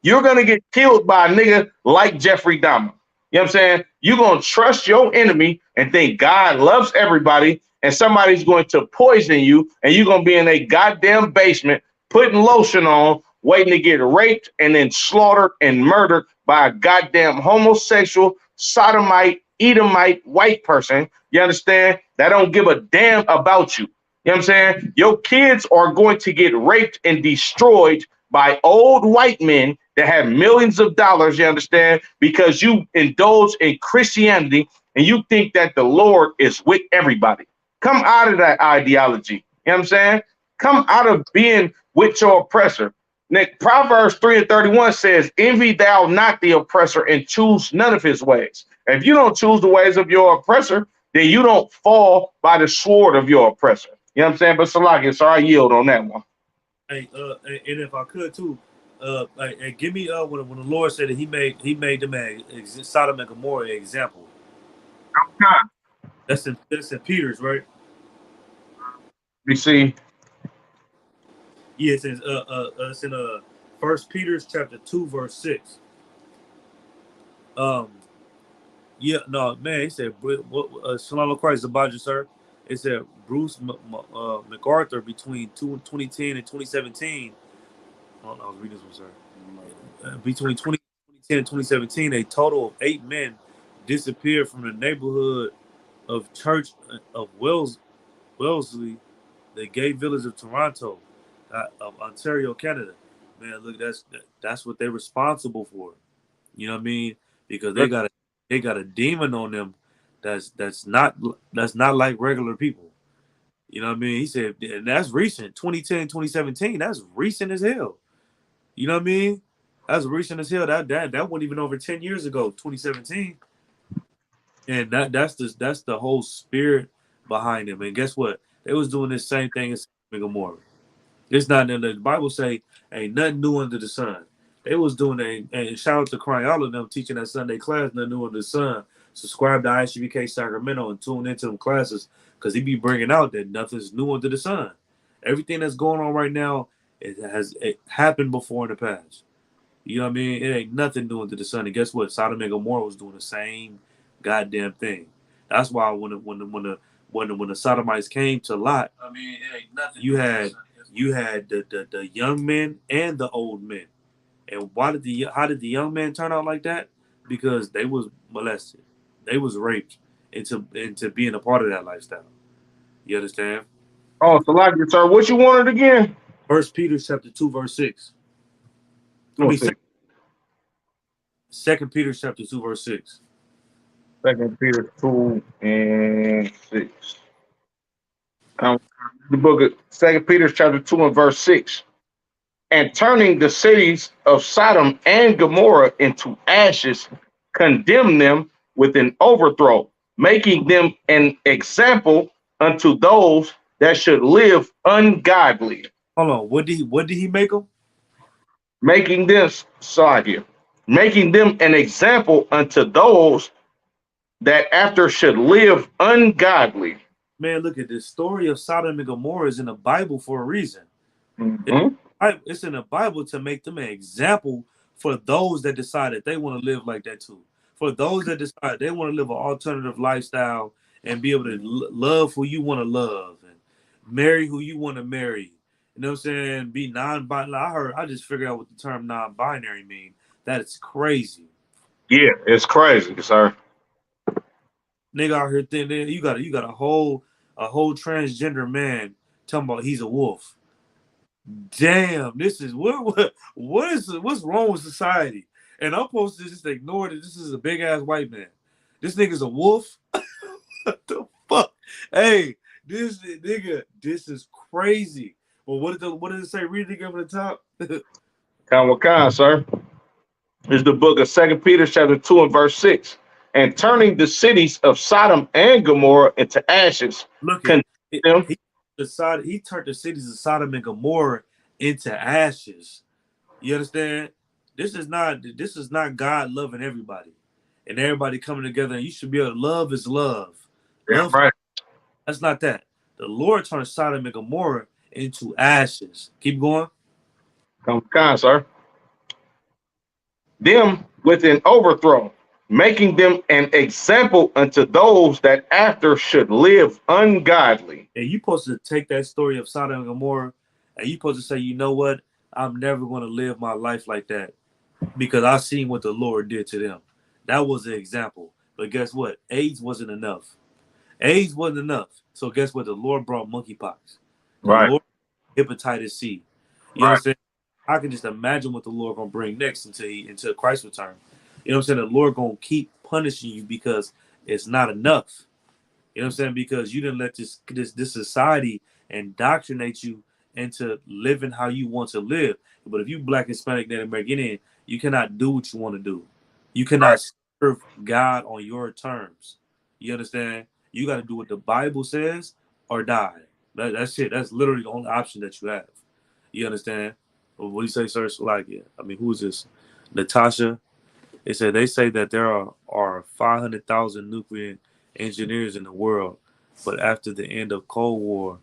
you're going to get killed by a nigga like Jeffrey Dahmer. You know what I'm saying? You're going to trust your enemy and think God loves everybody, and somebody's going to poison you, and you're going to be in a goddamn basement putting lotion on, waiting to get raped and then slaughtered and murdered by a goddamn homosexual, sodomite, Edomite white person. You understand? That don't give a damn about you. You know what I'm saying? Your kids are going to get raped and destroyed by old white men that have millions of dollars, you understand, because you indulge in Christianity and you think that the Lord is with everybody. Come out of that ideology. You know what I'm saying? Come out of being with your oppressor. Nick, Proverbs 3:31 says, envy thou not the oppressor and choose none of his ways. And if you don't choose the ways of your oppressor, then you don't fall by the sword of your oppressor. You know what I'm saying? But Salakia, so I yield on that one. Hey, and if I could too, give me when the Lord said that He made them Sodom and Gomorrah example. Okay. That's in Peter's, right? We see. Yeah, it's in 1 Peter chapter 2, verse 6. Yeah, no, man, he said, Shalom of Christ about you, sir. It said Bruce MacArthur between 2010 and 2017. I was reading this one, sir. Between 2010 and 2017, a total of 8 men disappeared from the neighborhood of Church of Wellesley, the gay village of Toronto, of Ontario, Canada. Man, look, that's what they're responsible for. You know what I mean? Because they got a demon on them that's not like regular people. You know what I mean? He said, and that's recent, 2010, 2017. That's recent as hell. You know what I mean? That's recent as hell. That wasn't even over 10 years ago, 2017. And that's the whole spirit behind him. And guess what? They was doing this same thing as Gomorrah. It's not in the Bible say ain't nothing new under the sun. They was doing and shout out to Crying all of them teaching that Sunday class, nothing new under the sun. Subscribe to ISUBK Sacramento and tune into them classes because he be bringing out that nothing's new under the sun. Everything that's going on right now, it happened before in the past. You know what I mean? It ain't nothing new under the sun. And guess what? Sodom and Gomorrah was doing the same goddamn thing. That's why when the Sodomites came to Lot, I mean, it ain't nothing. You had the young men and the old men. And how did the young men turn out like that? Because they was molested. They was raped into being a part of that lifestyle. You understand? Oh, so like it, sir. What you wanted again? 1 Peter chapter 2, verse 6. I mean, 2 Peter chapter 2, verse 6. 2 Peter 2 and 6. The book of 2 Peter chapter 2 and verse 6. And turning the cities of Sodom and Gomorrah into ashes, condemn them with an overthrow, making them an example unto those that should live ungodly. Hold on, what did he make them? Making them an example unto those that after should live ungodly. Man, look at this story of Sodom and Gomorrah is in the Bible for a reason. Mm-hmm. It's in the Bible to make them an example for those that decide that they want to live like that too. For those that decide they want to live an alternative lifestyle and be able to love who you want to love and marry who you want to marry. You know what I'm saying? Be non-binary. I just figured out what the term non-binary means. That is crazy. Yeah, it's crazy, sir. Nigga out here thinking you got a whole transgender man talking about he's a wolf. Damn, this is what's wrong with society? And I'm supposed to just ignore that this is a big ass white man. This nigga's a wolf. What the fuck? Hey, this is crazy. Well, what did it say? Read it again from the top. Con, sir. It's the book of 2 Peter chapter 2 and verse 6. And turning the cities of Sodom and Gomorrah into ashes. Look at he turned the cities of Sodom and Gomorrah into ashes. You understand? This is not God loving everybody and everybody coming together. And you should be able to love is love. Yeah, love, right. That's not that. The Lord turned Sodom and Gomorrah into ashes. Keep going. Con, sir. Them with an overthrow, making them an example unto those that after should live ungodly. And you supposed to take that story of Sodom and Gomorrah and you supposed to say, you know what? I'm never going to live my life like that because I seen what the Lord did to them. That was an example. But guess what? AIDS wasn't enough. So guess what? The Lord brought monkeypox. Right. Lord, hepatitis C. You know what I'm saying? I can just imagine what the Lord gonna bring next until Christ return. You know what I'm saying? The Lord gonna keep punishing you because it's not enough. You know what I'm saying? Because you didn't let this society indoctrinate you into living how you want to live. But if you Black, Hispanic, Native American, you cannot do what you want to do. You cannot serve God on your terms. You understand? You got to do what the Bible says or die. That's it. That's literally the only option that you have. You understand? What do you say, sir? Like, yeah. I mean, who is this? Natasha. They say that there are 500,000 nuclear engineers in the world, but after the end of Cold War,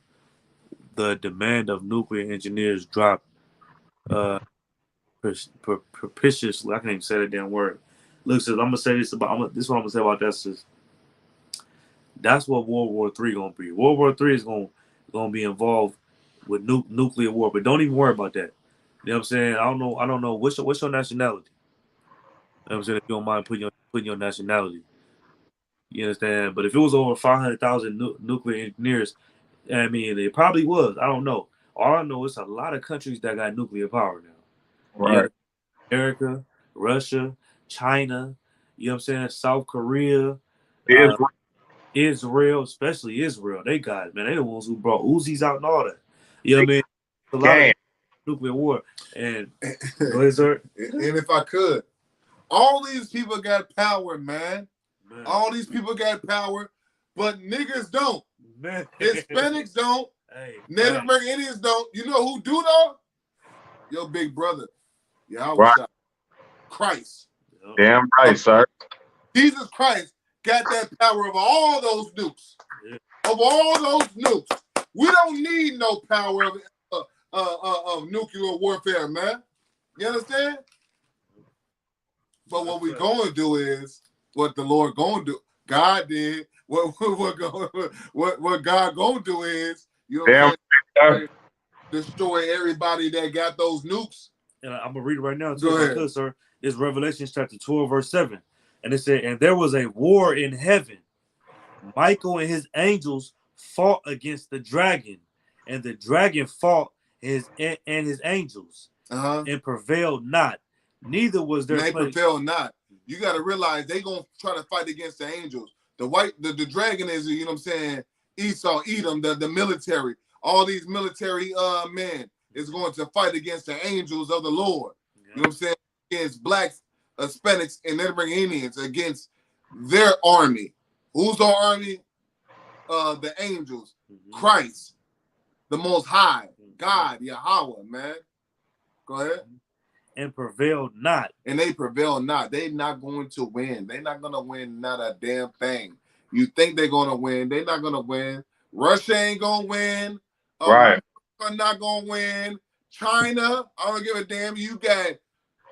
the demand of nuclear engineers dropped propitiously. I can't even say that damn word. Look, says I'm gonna say this about. This is what I'm gonna say about that. Says that's what World War III gonna be. World War III is gonna be involved with nuclear war. But don't even worry about that. You know what I'm saying? I don't know. What's your nationality? You know what I'm saying? If you don't mind putting your nationality. You understand? But if it was over 500,000 nuclear engineers, I mean, it probably was. I don't know. All I know is a lot of countries that got nuclear power now. Right. America, Russia, China, you know what I'm saying? South Korea, Israel, especially Israel. They got it, man. They the ones who brought Uzis out and all that. You know what I mean? A lot of nuclear war. And go ahead, sir. And if I could, all these people got power, man. All these people got power, but niggas don't. Man. Hispanics don't. Hey, Native American Indians don't. You know who do though? Your big brother. Yeah, Christ. Damn right, sir. Jesus Christ got that power of all those nukes. Yeah. Of all those nukes. We don't need no power of nuclear warfare, man. You understand? But what we gonna do is what the Lord gonna do. God did. What God gonna do is, you know what I'm saying? Destroy everybody that got those nukes. And I'm gonna read it right now. Go ahead, sir. It's Revelation chapter 12, verse 7. And it said, and there was a war in heaven. Michael and his angels fought against the dragon, and the dragon fought his angels, and prevailed not. Neither was there. They prevailed not. You got to realize they gonna try to fight against the angels. The dragon is, you know what I'm saying, Esau, Edom, the military. All these military men is going to fight against the angels of the Lord. Yeah. You know what I'm saying? Against blacks, Hispanics, and Native American Indians, against their army. Who's our army? The angels. Christ, the Most High, God, Yahweh, man. Go ahead. And prevailed not. And they prevail not. They're not going to win. They're not going to win not a damn thing. You think they're going to win. They're not going to win. Russia ain't going to win. Right. America not going to win. China, I don't give a damn. You got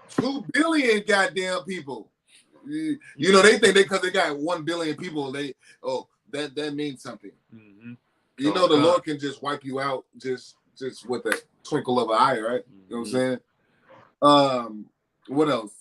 2 billion goddamn people. You know, they think because they got 1 billion people, that means something. Mm-hmm. You know, the Lord can just wipe you out just with a twinkle of an eye, right? You know what I'm saying? What else?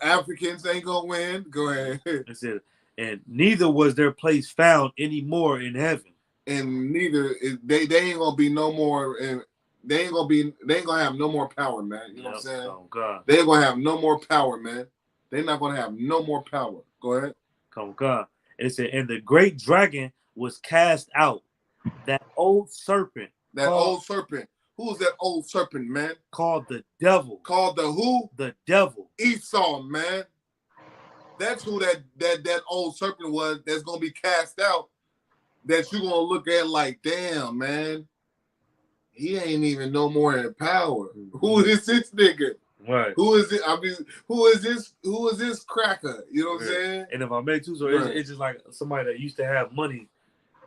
Africans ain't gonna win. Go ahead. It said, and neither was their place found anymore in heaven. And neither they ain't gonna be no more, and they ain't gonna have no more power, man. You know what I'm saying? Oh God. They ain't gonna have no more power, man. They're not gonna have no more power. Go ahead. Oh God. It said, and the great dragon was cast out, that old serpent. Old serpent. Who's that old serpent, man? Called the devil. Called the who? The devil. Esau, man. That's who that old serpent was that's going to be cast out, that you're going to look at like, damn, man, he ain't even no more in power. Mm-hmm. Who is this nigga? Right. Who is it? I mean, who is this cracker? You know what I'm saying? And if I may too, so it's just like somebody that used to have money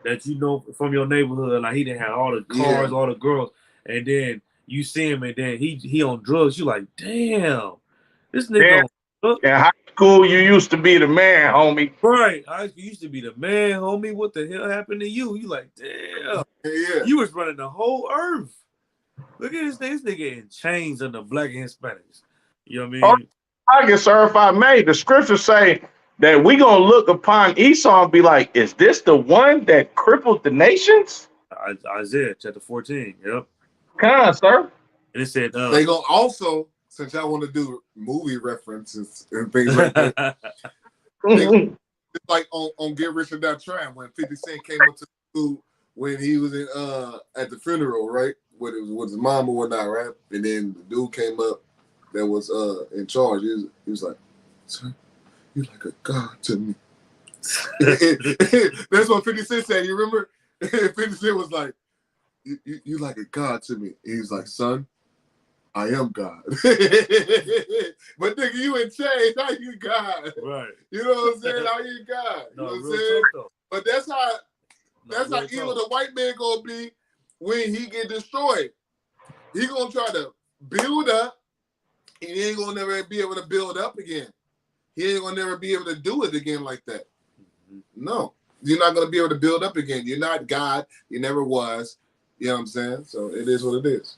that you know from your neighborhood, like he didn't have all the cars, all the girls, and then you see him and then he on drugs, you like, damn, this nigga on in high school you used to be the man, homie. Right. I used to be the man, homie. What the hell happened to you? You like, damn. Yeah. You was running the whole earth. Look at this nigga in chains under black and Hispanics. You know what I mean? I guess, sir, if I may, the scriptures say that we gonna look upon Esau and be like, is this the one that crippled the nations? Isaiah chapter 14. Yep. Come on, sir. And it said they gonna also, since y'all want to do movie references and things like that, it's like on Get Rich or Die Trying, when 50 Cent came up to school when he was in at the funeral, right? With his mom or whatnot, right? And then the dude came up that was in charge. He was like, "Sir, you're like a god to me." That's what 50 Cent said. You remember? 50 Cent was like, "You like a god to me." And he was like, "Son, I am God." But nigga, you in chains. How you God? Right. You know what I'm saying? How you God? You know what I'm saying? But that's how evil the white man gonna be when he get destroyed. He gonna try to build up he ain't gonna never be able to build up again. He ain't gonna never be able to do it again like that. No, you're not gonna be able to build up again. You're not God. You never was. You know what I'm saying? So it is what it is.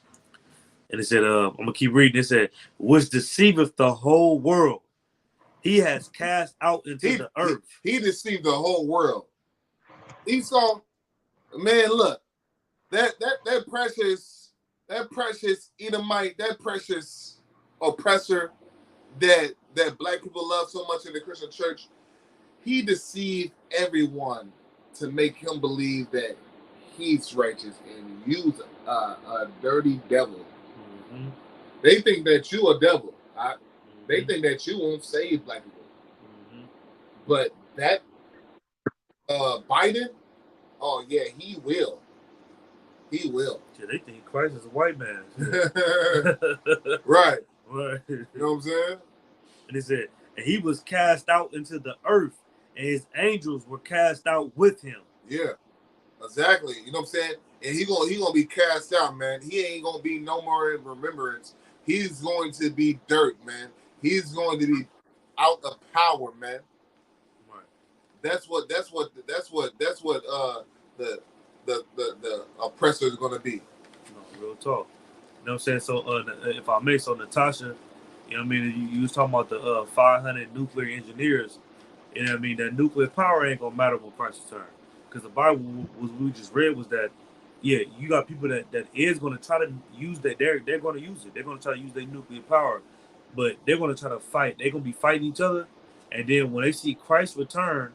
And it said, I'm gonna keep reading. It said, "Which deceiveth the whole world, he has cast out into the earth." He deceived the whole world. Esau, man, look, that precious Edomite, that precious oppressor that black people love so much in the Christian church, he deceived everyone to make him believe that he's righteous and you's a dirty devil. Mm-hmm. They think that you a devil. They think that you won't save black people. Mm-hmm. But that Biden, oh yeah, he will. He will. Yeah, they think Christ is a white man. Right. Right. You know what I'm saying? And it said, and he was cast out into the earth, and his angels were cast out with him. Yeah, exactly. You know what I'm saying? And he gonna be cast out, man. He ain't gonna be no more in remembrance. He's going to be dirt, man. He's going to be out of power, man. Right. That's what the oppressor is gonna be. No, real talk. You know what I'm saying? So if I may, so Natasha, you know what I mean, you was talking about the 500 nuclear engineers. You know what I mean? That nuclear power ain't gonna matter when Christ returns. Because the Bible we just read was that, yeah, you got people that is gonna try to use that. They're gonna use it. They're gonna try to use their nuclear power, but they're gonna try to fight. They're gonna be fighting each other, and then when they see Christ return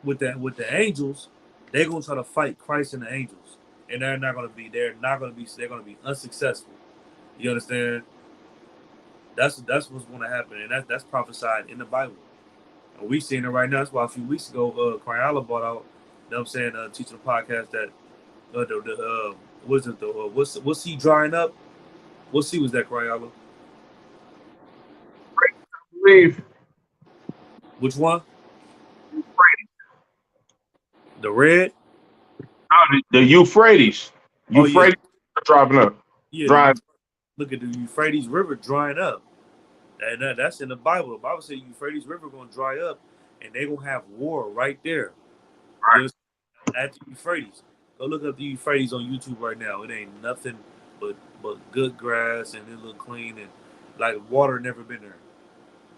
with the angels, they're gonna try to fight Christ and the angels, and they're gonna be unsuccessful. You understand? That's what's gonna happen, and that's prophesied in the Bible. And we seeing it right now. That's why a few weeks ago, Cryala brought out, you know what I'm saying, teaching the podcast that what's he drying up? What sea was that, Cryala? I believe. Which one? The red? Oh, the Euphrates. Euphrates dropping up. Yeah. Look at the Euphrates River drying up. And that's in the Bible. The Bible says Euphrates River going to dry up, and they're going to have war right there. Right. At the Euphrates. Go look up the Euphrates on YouTube right now. It ain't nothing but good grass, and it look clean, and like water never been there.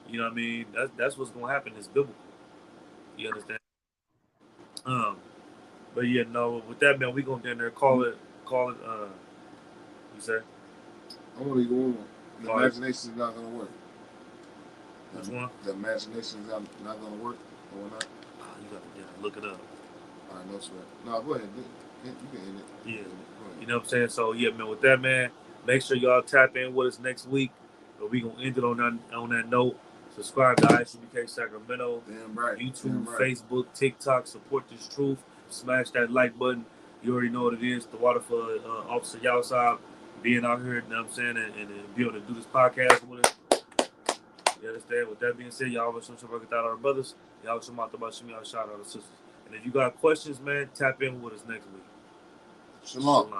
You know what I mean? That's what's going to happen. It's biblical. You understand? But yeah, no. With that, man, we going to down there call it. You say? I'm gonna be going. The imagination is not gonna work. Which one? The imagination is not gonna work or not. Oh, you gotta look it up. All right, no sweat. No, go ahead. You can end it. Yeah. You know what I'm saying? So yeah, man. With that, man, make sure y'all tap in with us next week. But we gonna end it on that note. Subscribe to ISUBK Sacramento. Damn right. YouTube, Facebook, TikTok. Support this truth. Smash that like button. You already know what it is. The water for Officer Yalsab being out here, you know what I'm saying, and be able to do this podcast with us. You understand? With that being said, y'all always show out our brothers. Y'all show out about Shemi, shout out our sisters. And if you got questions, man, tap in with us next week. Shalom.